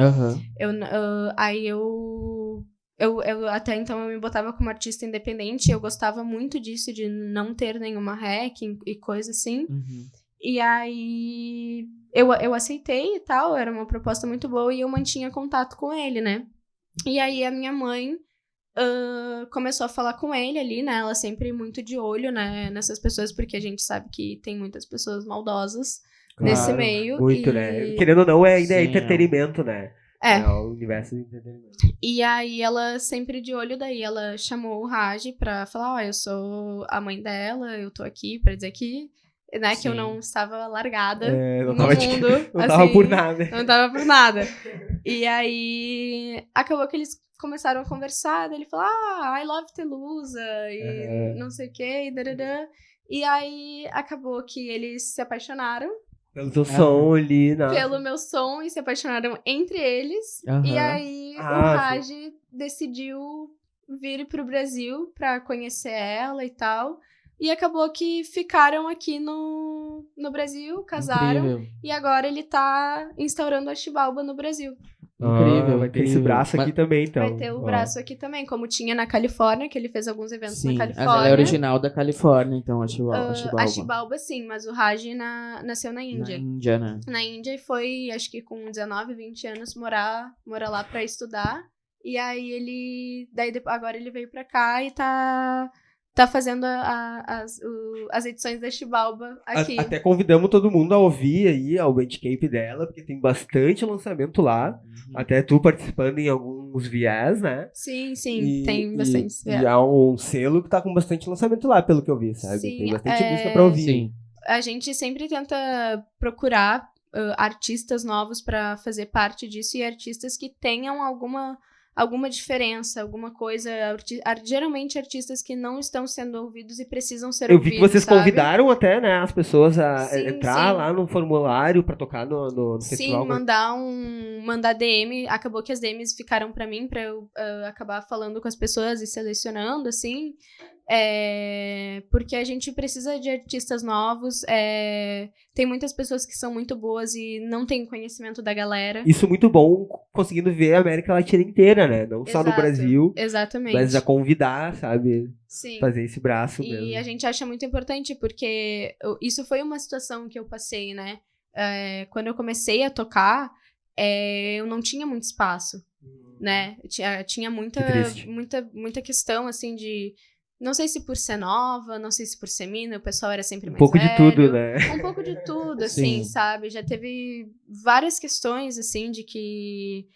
Aí eu até então eu me botava como artista independente, eu gostava muito disso, de não ter nenhuma REC e coisa assim. E aí eu aceitei e tal, era uma proposta muito boa e eu mantinha contato com ele, né? E aí a minha mãe começou a falar com ele ali, né? Ela sempre muito de olho, né, nessas pessoas, porque a gente sabe que tem muitas pessoas maldosas nesse meio. Muito, né? Querendo ou não, ainda é entretenimento, né? É o universo do entretenimento. E aí ela sempre de olho, daí ela chamou o Raj pra falar, eu sou a mãe dela, eu tô aqui pra dizer que, né, que eu não estava largada no mundo. Não tava por nada. Não tava por nada. E aí acabou que eles começaram a conversar, daí ele falou, I love Telusa, e não sei o que, e aí acabou que eles se apaixonaram. Pelo teu som ali, né? Pelo meu som, e se apaixonaram entre eles. E aí o Raj decidiu vir pro Brasil pra conhecer ela e tal. E acabou que ficaram aqui no Brasil, casaram. Incrível. E agora ele tá instaurando a Xibalba no Brasil. Incrível, vai ter esse braço aqui também, então. Vai ter o braço aqui também, como tinha na Califórnia, que ele fez alguns eventos na Califórnia. Ela é original da Califórnia, então, a Xibalba. A Xibalba, sim, mas o Raj nasceu na Índia. Na Índia, né? Na Índia, e foi, acho que com 19, 20 anos, morar lá pra estudar. E aí agora ele veio pra cá e tá fazendo as edições da Xibalba aqui. Até convidamos todo mundo a ouvir aí o Bandcamp dela, porque tem bastante lançamento lá. Até tu participando em alguns viés, né? Sim, tem bastante. E há um selo que tá com bastante lançamento lá, pelo que eu vi, sabe? Sim, tem bastante música pra ouvir. Sim. A gente sempre tenta procurar artistas novos pra fazer parte disso, e artistas que tenham alguma diferença, alguma coisa. Geralmente artistas que não estão sendo ouvidos e precisam ser ouvidos. Eu vi que vocês convidaram até, né, as pessoas a entrar lá no formulário pra tocar no festival. Sim, mandar DM. Acabou que as DMs ficaram pra mim, pra eu acabar falando com as pessoas e selecionando, assim. Porque a gente precisa de artistas novos. Tem muitas pessoas que são muito boas e não têm conhecimento da galera. Isso é muito bom, conseguindo ver a América Latina inteira, né? Não só no Brasil. Exatamente. Mas a convidar, sabe? Sim. Fazer esse braço mesmo. E a gente acha muito importante, porque isso foi uma situação que eu passei, né? Quando eu comecei a tocar, eu não tinha muito espaço, né? Tinha muita questão, assim, de... Não sei se por ser nova, não sei se por ser mina, o pessoal era sempre mais velho. Um pouco de tudo, né? Um pouco de tudo, assim, sabe? Já teve várias questões, assim, de que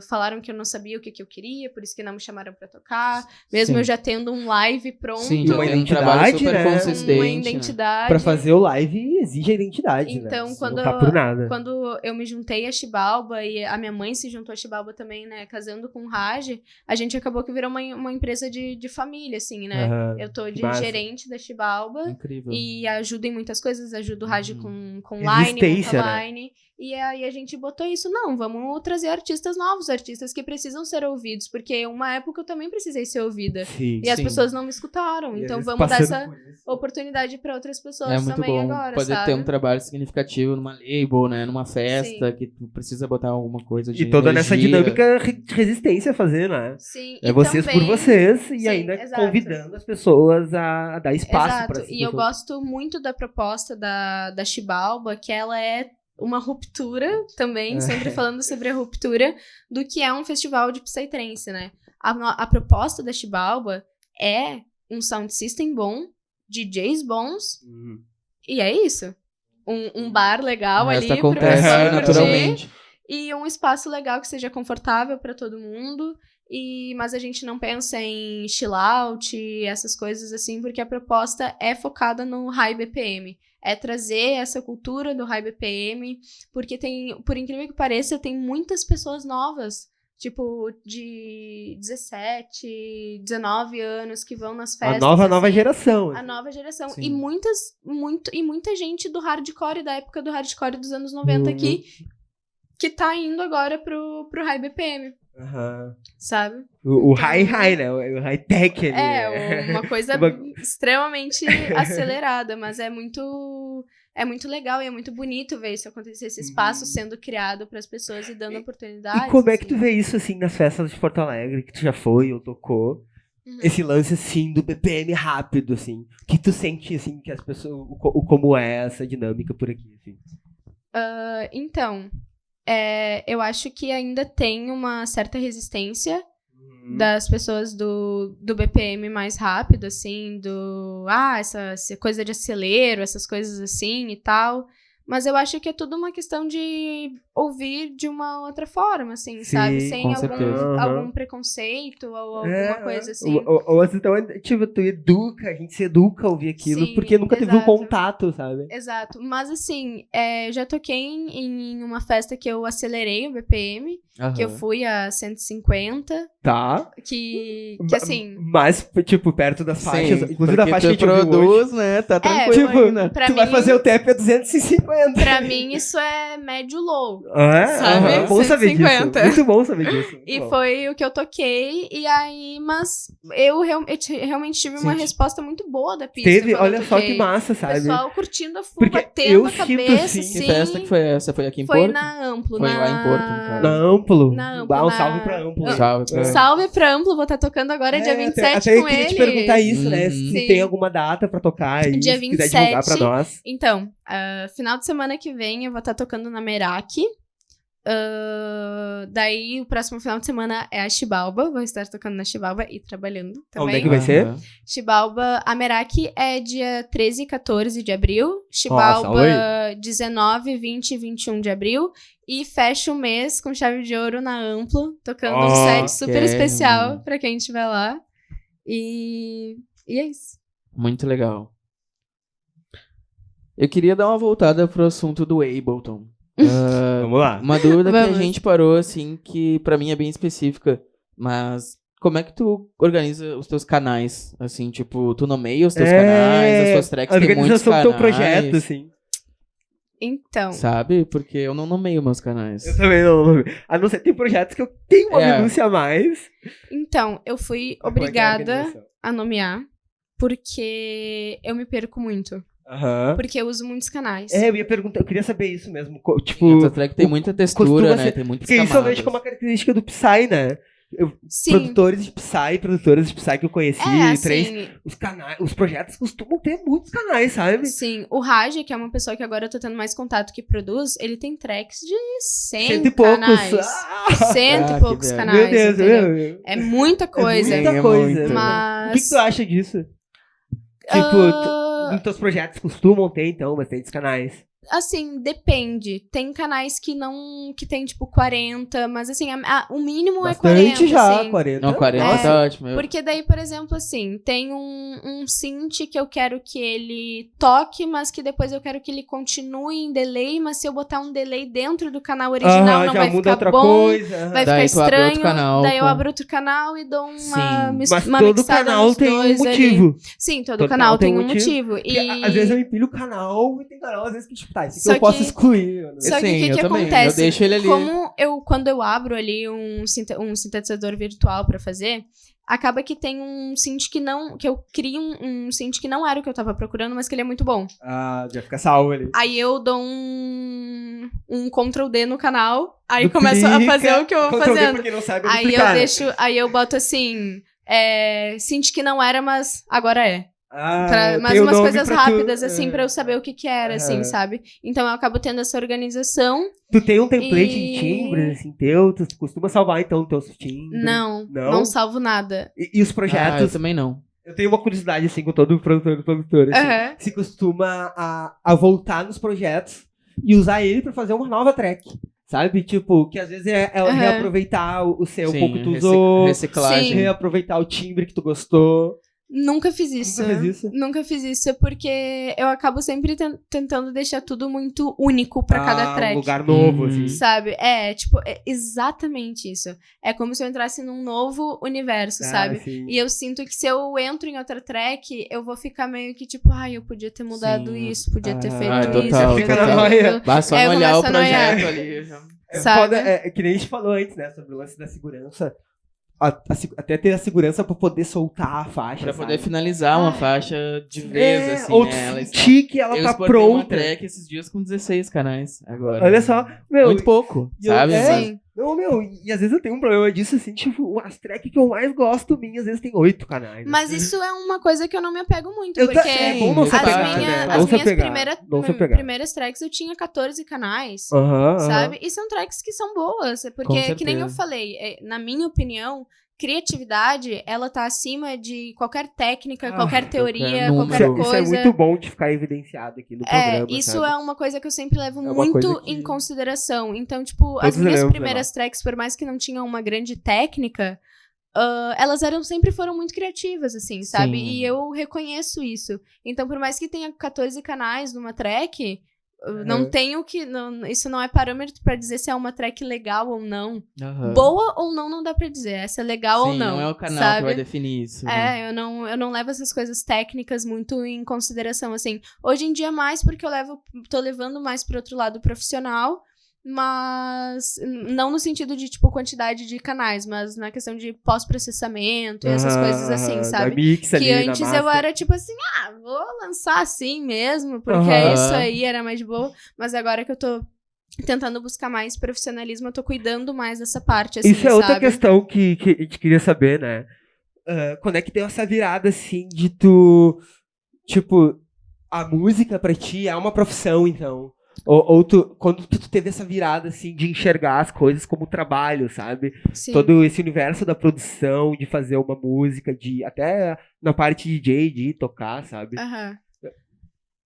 falaram que eu não sabia o que eu queria, por isso que não me chamaram pra tocar. Mesmo eu já tendo um live pronto. Sim, já tem um trabalho super consistente. Uma identidade. Né? Pra fazer o live exige a identidade, então, né? Quando, não tá por nada. Quando eu me juntei a Xibalba e a minha mãe se juntou a Xibalba também, né? Casando com o Raj, a gente acabou que virou uma empresa de família, assim, né? Eu tô de gerente da Xibalba. Incrível. E ajudo em muitas coisas, ajudo o Raj com line, com line. E aí a gente botou isso, vamos trazer artistas novos artistas que precisam ser ouvidos, porque uma época eu também precisei ser ouvida. Sim, E as pessoas não me escutaram. E Então às vezes vamos dar passando essa por isso. oportunidade para outras pessoas É muito também bom agora, poder sabe? ter um trabalho significativo numa label, né? Numa festa, que tu precisa botar alguma coisa de E toda nessa energia. dinâmica de resistência a fazer, né? Sim, É e vocês também... por vocês e Sim, ainda exato. convidando as pessoas a dar espaço para Exato, e eu gosto muito da proposta da Xibalba, que ela é uma ruptura também, sempre falando sobre a ruptura do que é um festival de Psytrance, né? A proposta da Xibalba é um sound system bom, DJs bons, e é isso. Um bar legal O ali resto pro acontece pessoal curtir, naturalmente. e um espaço legal que seja confortável para todo mundo. Mas a gente não pensa em chill out, essas coisas assim, porque a proposta é focada no high BPM. É trazer essa cultura do high BPM, porque por incrível que pareça, tem muitas pessoas novas, tipo, de 17, 19 anos, que vão nas festas. A nova assim, geração. A nova geração. Sim. E muita gente do hardcore, da época do hardcore dos anos 90 aqui, que tá indo agora pro high BPM. Sabe? O high, né? O high tech ali. Uma coisa extremamente acelerada, mas é muito legal e é muito bonito ver isso acontecer, esse espaço sendo criado para as pessoas e dando oportunidades. E como é que tu vê isso, assim, nas festas de Porto Alegre, que tu já foi ou tocou? Esse lance, assim, do BPM rápido, assim. O que tu sente, assim, que as pessoas... Como é essa dinâmica por aqui, assim? Então... eu acho que ainda tem uma certa resistência das pessoas do BPM mais rápido, assim, essa coisa de acelero, essas coisas assim e tal. Mas eu acho que é tudo uma questão de ouvir de uma outra forma, assim, sabe? Sem algum preconceito ou alguma coisa assim. Ou então, tipo, a gente se educa a ouvir aquilo, Sim, porque nunca teve um contato, sabe? Exato. Mas assim, já toquei em uma festa que eu acelerei o BPM, que eu fui a 150. Tá. Que assim... Mas, tipo, perto das faixas, Sim, inclusive da faixa que a gente produz, né? Tá tranquilo ainda. Tu vai fazer o TEP a 250. Pra mim, isso é médio-low. Sabe? Bom saber 150. disso. Muito bom saber disso. E foi o que eu toquei, e aí, mas eu realmente tive uma resposta muito boa da pista. Teve, olha só que massa, O sabe? pessoal curtindo a full, Porque batendo a eu cabeça, sinto, assim. Que festa que foi essa? Foi aqui em Foi Porto? na Amplo. Foi lá em Porto, no caso. Na Amplo. Na Amplo, Um salve pra Amplo. Salve pra Amplo, vou estar tocando agora dia 27 até com eu queria ele. te perguntar isso, né? Sim. Se tem alguma data pra tocar aí, Dia se quiser divulgar 27. pra nós. Então, final de semana que vem eu vou estar tocando na Meraki. Daí o próximo final de semana é a Xibalba. Vou estar tocando na Xibalba e trabalhando também. Onde é que vai ser? Xibalba, a Meraki é dia 13 e 14 de abril. Xibalba, 19, 20 e 21 de abril. E fecha o mês com chave de ouro na Amplo, tocando um set super especial pra quem estiver lá. E é isso. Muito legal. Eu queria dar uma voltada pro assunto do Ableton. Vamos lá. Uma dúvida que a gente parou, assim, que pra mim é bem específica, mas como é que tu organiza os teus canais? Assim, tipo, tu nomeia os teus canais, as tuas tracks tem muitos canais. A organização do teu projeto, assim. Então. Sabe? Porque eu não nomeio meus canais. Eu também não. A não ser que tem projetos que eu tenho uma minúcia a mais. Então, eu fui obrigada a nomear, porque eu me perco muito. Porque eu uso muitos canais. Eu ia perguntar, eu queria saber isso mesmo. Tipo, a tua track tem muita textura, né? Tem muitas camadas. Porque isso eu vejo como uma característica do Psy, né? Produtores de Psy, produtoras de Psy que eu conheci, assim, os projetos costumam ter muitos canais, sabe? Sim, o Raj, que é uma pessoa que agora eu tô tendo mais contato que produz, ele tem tracks de 100 e poucos canais. 100 e poucos canais, meu Deus, entendeu? É muita coisa. É muita coisa. Mas... O que tu acha disso? Tipo, nos teus projetos costumam ter, então, bastantes canais. Assim, depende. Tem canais que tem, tipo, 40, mas assim, o mínimo bastante é 40. Já, assim. 40. Não, 40 tá ótimo. Porque daí, por exemplo, assim, tem um synth que eu quero que ele toque, mas que depois eu quero que ele continue em delay, mas se eu botar um delay dentro do canal original não vai ficar bom, vai ficar estranho. Daí eu abro outro canal e dou uma mas todo canal tem um motivo. Sim, todo canal tem um motivo. E às vezes eu empilho o canal e tem canal, às vezes que, tipo, Tá, isso Só que eu posso que- excluir. Né? Só que Sim, o que eu que também, acontece? eu deixo ele ali. Quando eu abro ali um sintetizador virtual pra fazer, acaba que tem um synth que eu crio um synth que não era o que eu tava procurando, mas que ele é muito bom. Ah, já fica salvo ali. Aí eu dou um Ctrl D no canal, aí Duplica, começo a fazer o que eu vou Ctrl D fazendo. pra quem não sabe, é Aí duplicar, né? aí eu boto assim, synth que não era, mas agora é. Mas tem o umas nome coisas pra rápidas, tu, assim, pra eu saber o que que era, assim, sabe? Então eu acabo tendo essa organização. Tu tem um template E- de timbres, assim, teu? Tu costuma salvar, então, teus timbres? Não salvo nada. E os Ah, eu projetos? também não. Eu tenho uma curiosidade, assim, com todo produtor e produtora. Assim, Aham. se costuma a voltar nos projetos e usar ele pra fazer uma nova track. Sabe? Tipo, que às vezes é Aham. reaproveitar o seu Sim, pouco que tu usou, reciclagem. Sim. reaproveitar o timbre que tu gostou. Nunca fiz isso. Nunca fez isso? Nunca fiz isso, porque eu acabo sempre tentando deixar tudo muito único pra cada track. Um lugar novo, Uhum. assim. Sabe? É exatamente isso. É como se eu entrasse num novo universo, sabe? Sim. E eu sinto que se eu entro em outra track, eu vou ficar meio que tipo, eu podia ter mudado Sim. isso, podia ter feito total, isso. total. podia ter Fica na feito- noia. Basta É, eu olhar o começo a noiar. projeto ali. Já... É sabe? foda, que nem a gente falou antes, né? Sobre o lance da segurança. Até ter a segurança pra poder soltar a faixa, Pra sabe? poder finalizar uma faixa de vez, assim, ou né? Ela sentir que ela eu tá exportei uma pronta. track esses dias com 16 canais agora. Olha só, meu. Muito pouco, e eu- sabe? é, Mas- Sim. Não, meu, e às vezes eu tenho um problema disso, assim, tipo, as tracks que eu mais gosto minhas, às vezes tem 8 canais. Mas isso é uma coisa que eu não me apego muito, Eu porque é bom não se as, apegar, minha- né? as Não se minhas apegar, não se apegar. primeiras tracks eu tinha 14 canais, Aham, sabe? E são tracks que são boas, Com porque, que nem eu certeza. falei, na minha opinião, criatividade, ela tá acima de qualquer técnica, qualquer teoria, número. qualquer Isso coisa. é muito bom de ficar evidenciado aqui no programa, Isso sabe? é uma coisa que eu sempre levo É uma muito coisa que- em consideração. Então, tipo, as Todos minhas devemos primeiras tracks, por mais que não tinham uma grande técnica, elas sempre foram muito criativas, assim, sabe? Sim. E eu reconheço isso. Então, por mais que tenha 14 canais numa track, não tenho que. Isso não é parâmetro pra dizer se é uma track legal ou não. Aham. Boa ou não dá pra dizer. Essa é legal ou Sim, não. não é o canal sabe? que vai definir isso. né? Eu não levo essas coisas técnicas muito em consideração, assim. Hoje em dia mais porque tô levando mais pro outro lado profissional, mas não no sentido de, tipo, quantidade de canais, mas na questão de pós-processamento e essas coisas assim, Da sabe? mix ali, Que na antes eu master. era tipo assim, vou lançar assim mesmo, porque isso aí era mais de boa, mas agora que eu tô tentando buscar mais profissionalismo, eu tô cuidando mais dessa parte, assim, Isso é outra sabe? questão que a gente queria saber, né? Quando é que deu essa virada, assim, de tu... Tipo, a música pra ti é uma profissão, então. Ou quando tu teve essa virada, assim, de enxergar as coisas como trabalho, sabe? Sim. Todo esse universo da produção, de fazer uma música, de até na parte de DJ, de tocar, sabe? Aham.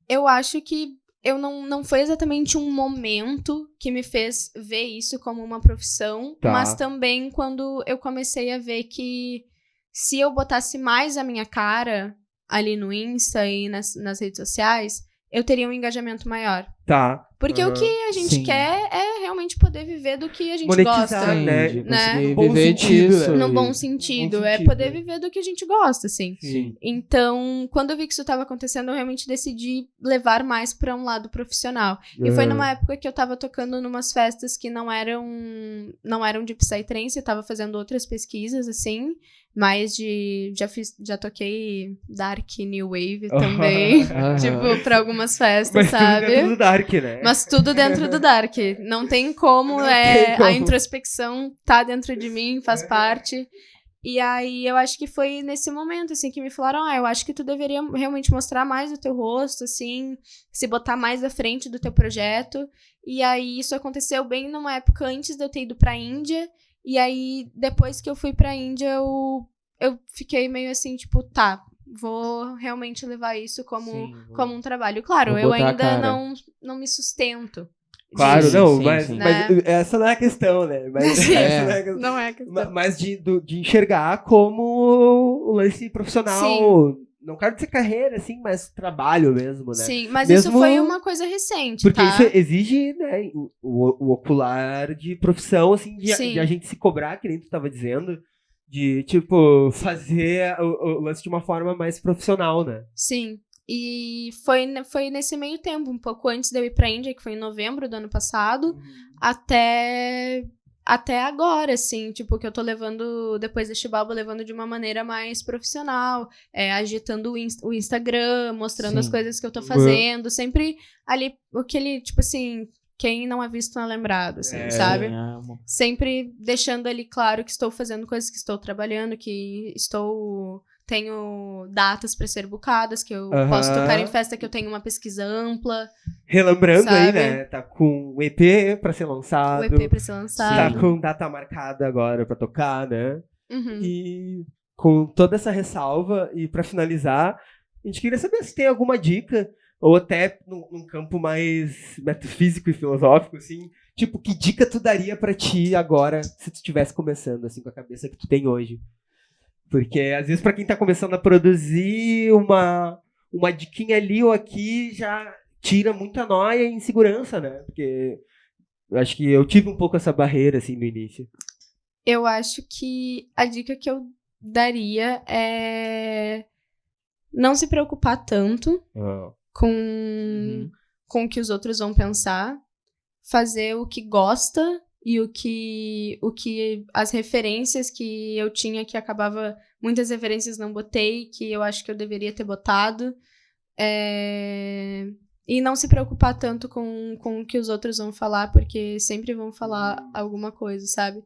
Eu acho que eu não foi exatamente um momento que me fez ver isso como uma profissão, Tá. mas também quando eu comecei a ver que se eu botasse mais a minha cara ali no Insta e nas redes sociais, eu teria um engajamento maior. Tá. Porque o que a gente Sim. quer é realmente poder viver do que a gente Monetizar, gosta. Sim, né? de Né? conseguir No bom viver sentido, disso. né? No bom e- sentido. bom É sentido, poder né? viver do que a gente gosta, assim. Sim. Então, quando eu vi que isso estava acontecendo, eu realmente decidi levar mais para um lado profissional. E foi numa época que eu tava tocando numas festas que não eram de Psytrance, eu tava fazendo outras pesquisas, assim, mais de... Já toquei Dark New Wave também, Aham. tipo, pra algumas festas, Mas tudo sabe? dentro do Dark, né? Mas tudo dentro do Dark. Não tem como, Não tem como. a introspecção tá dentro de mim, faz parte. E aí, eu acho que foi nesse momento, assim, que me falaram, eu acho que tu deveria realmente mostrar mais o teu rosto, assim, se botar mais à frente do teu projeto. E aí, isso aconteceu bem numa época antes de eu ter ido pra Índia. E aí, depois que eu fui pra Índia, eu fiquei meio assim, tipo, tá, vou realmente levar isso como um trabalho. Claro, Vou eu botar a ainda cara. não me sustento. Claro, disso, não, sim, mas, sim. mas Né? essa não é a questão, né? Mas Sim. essa não é a questão. Não é questão. Mas de enxergar como o lance profissional. Não quero dizer carreira, assim, mas trabalho mesmo, né? Sim, mas Mesmo- isso foi uma coisa recente, Porque tá? isso exige, né, o ocular de profissão, assim, Sim. de a gente se cobrar, que nem tu tava dizendo, de, tipo, fazer o lance de uma forma mais profissional, né? Sim. E foi nesse meio tempo, um pouco antes de eu ir pra Índia, que foi em novembro do ano passado, até agora, assim, tipo, que eu tô levando, depois deste álbum, levando de uma maneira mais profissional, agitando o Instagram, mostrando as coisas que eu tô fazendo, sempre ali, aquele, tipo assim, quem não é visto não é lembrado, assim, sabe? Sempre deixando ali claro que estou fazendo coisas, que estou trabalhando, que tenho datas pra ser bucadas, que eu posso tocar em festa, que eu tenho uma pesquisa ampla. Relembrando, sabe? aí, né? Tá com o EP pra ser lançado. O EP pra ser lançado. Tá com data marcada agora pra tocar, né? Uhum. E com toda essa ressalva, e pra finalizar, a gente queria saber se tem alguma dica, ou até num campo mais metafísico e filosófico, assim, tipo, que dica tu daria pra ti agora, se tu estivesse começando, assim, com a cabeça que tu tem hoje? Porque, às vezes, pra quem tá começando a produzir, uma diquinha ali ou aqui já tira muita nóia e insegurança, né? Porque eu acho que eu tive um pouco essa barreira, assim, no início. Eu acho que a dica que eu daria é não se preocupar tanto com o que os outros vão pensar, fazer o que gosta e o que as referências que eu tinha, que acabava, muitas referências não botei, que eu acho que eu deveria ter botado, e não se preocupar tanto com o que os outros vão falar, porque sempre vão falar alguma coisa, sabe?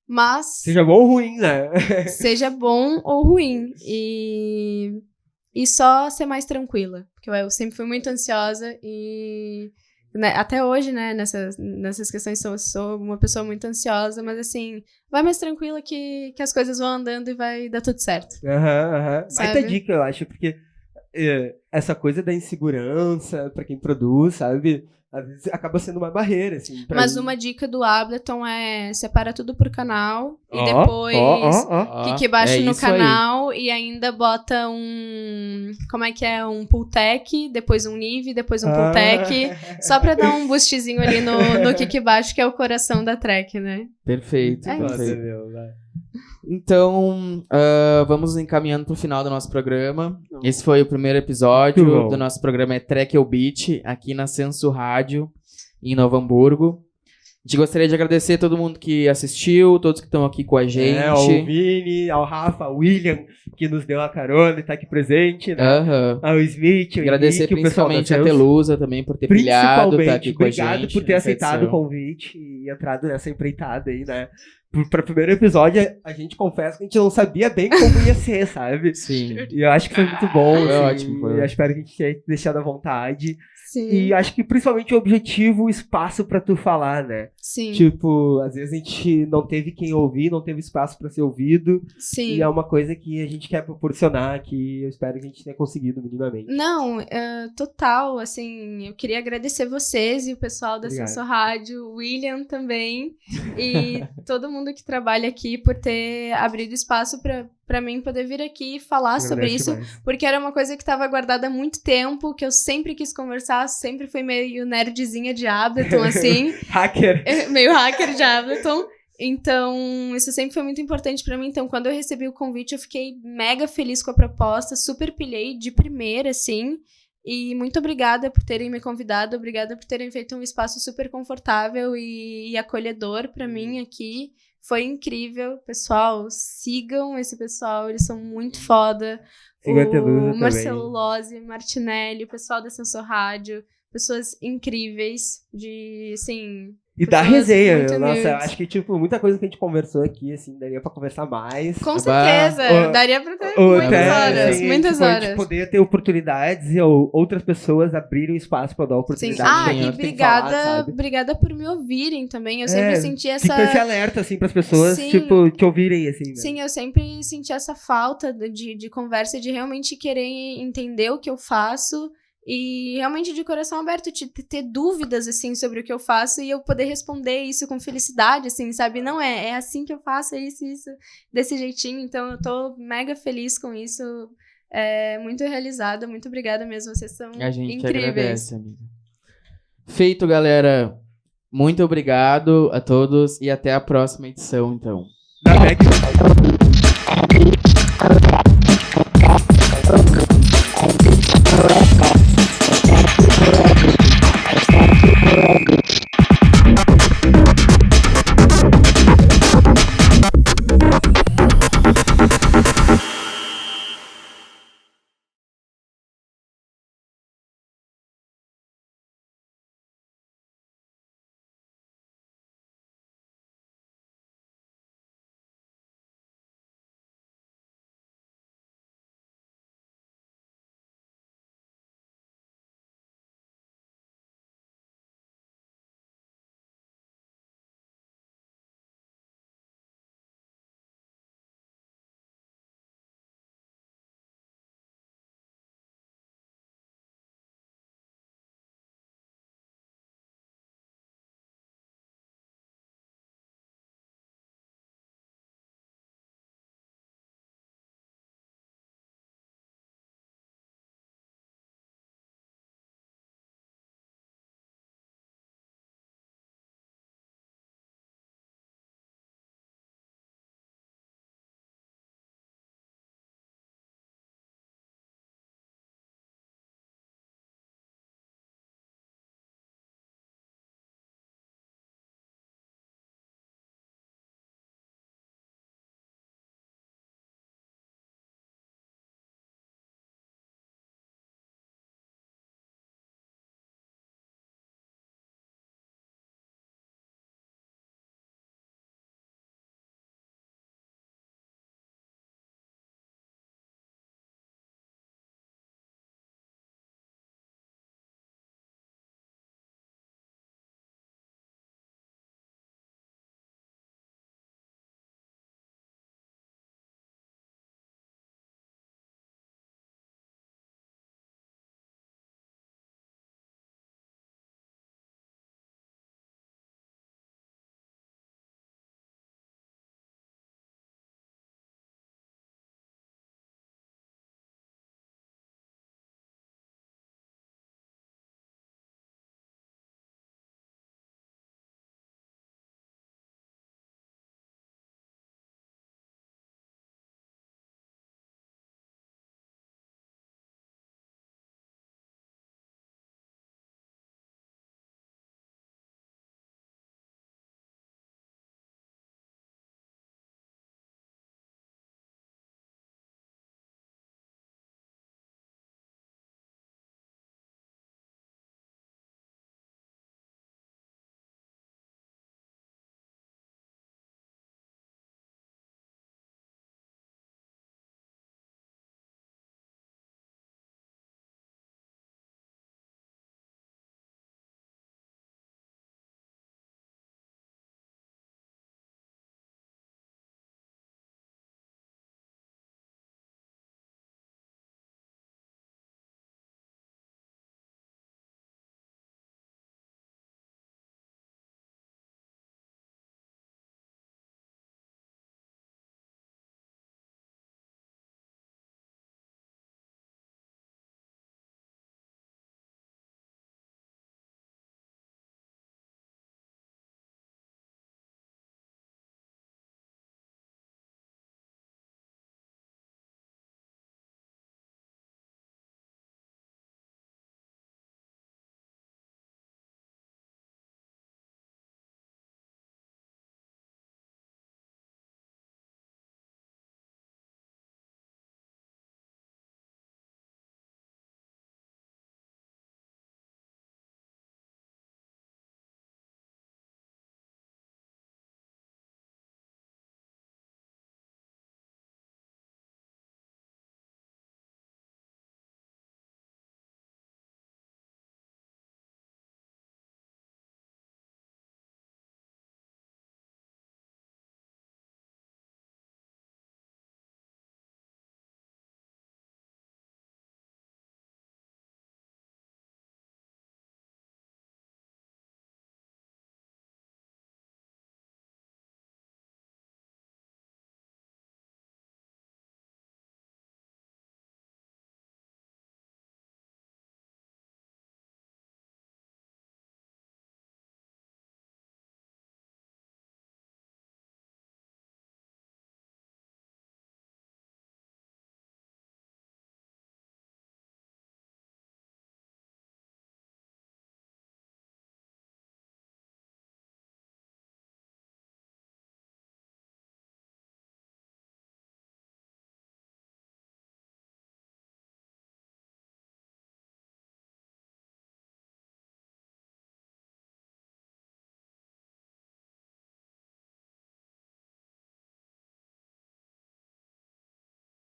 Mas... seja bom ou ruim, né? Seja bom ou ruim. E só ser mais tranquila. Porque eu sempre fui muito ansiosa e... né, até hoje, né, nessas questões, sou uma pessoa muito ansiosa, mas assim, vai mais tranquila que as coisas vão andando e vai dar tudo certo. Baita dica, eu acho, porque essa coisa da insegurança pra quem produz, sabe, às vezes acaba sendo uma barreira, assim. Mas uma dica do Ableton é separa tudo por canal e depois clique baixo no canal aí. E ainda bota como é que é? Um Pultec, depois um Nive, depois um Pultec, só pra dar um boostzinho ali no kick baixo, que é o coração da track, né? Perfeito. Perfeito. Então, vamos encaminhando pro final do nosso programa. Esse foi o primeiro episódio do nosso programa Track ou Beat, aqui na Senso Rádio, em Novo Hamburgo. A gente gostaria de agradecer a todo mundo que assistiu, todos que estão aqui com a gente. Ao Vini, ao Rafa, ao William, que nos deu a carona e tá aqui presente, né? Ao Smith, ao agradecer Henrique, principalmente a Telusa também por ter pilhado, tá aqui com a gente. Obrigado por ter aceitado o convite e entrado nessa empreitada aí, né? Para o primeiro episódio, a gente confessa que a gente não sabia bem como ia ser, sabe? Sim. E eu acho que foi muito bom. Foi assim, ótimo. Eu espero que a gente tenha deixado à vontade. Sim. E acho que principalmente o objetivo, o espaço pra tu falar, né? Sim. Tipo, às vezes a gente não teve quem ouvir, não teve espaço pra ser ouvido. Sim. E é uma coisa que a gente quer proporcionar, que eu espero que a gente tenha conseguido minimamente. Não, total, assim, eu queria agradecer vocês e o pessoal da Senso Rádio, o William também, e todo mundo que trabalha aqui por ter abrido espaço pra mim poder vir aqui e falar sobre isso, porque era uma coisa que estava guardada há muito tempo, que eu sempre quis conversar, sempre fui meio nerdzinha de Ableton, assim. Hacker. Meio hacker de Ableton. Então, isso sempre foi muito importante pra mim. Então, quando eu recebi o convite, eu fiquei mega feliz com a proposta, super pilhei de primeira, assim. E muito obrigada por terem me convidado, obrigada por terem feito um espaço super confortável e acolhedor pra mim aqui. Foi incrível, pessoal, sigam esse pessoal, eles são muito foda. O Marcelo Lozzi, Martinelli, o pessoal da Senso Rádio, pessoas incríveis, assim... E da resenha, nossa, acho que, tipo, muita coisa que a gente conversou aqui, assim, daria pra conversar mais. Com certeza, daria pra ter muitas horas, muitas horas. A gente poder ter oportunidades e outras pessoas abrirem espaço pra dar oportunidade. E obrigada por me ouvirem também, eu sempre senti essa... Fica esse alerta, assim, pras pessoas, tipo, te ouvirem, assim, né? Sim, eu sempre senti essa falta de conversa, de realmente querer entender o que eu faço... E realmente de coração aberto, ter dúvidas, assim, sobre o que eu faço e eu poder responder isso com felicidade, assim, sabe? Não é assim que eu faço, isso, desse jeitinho. Então eu tô mega feliz com isso, muito realizada, muito obrigada mesmo, vocês são incríveis. A gente agradece, amiga. Feito, galera. Muito obrigado a todos e até a próxima edição, então.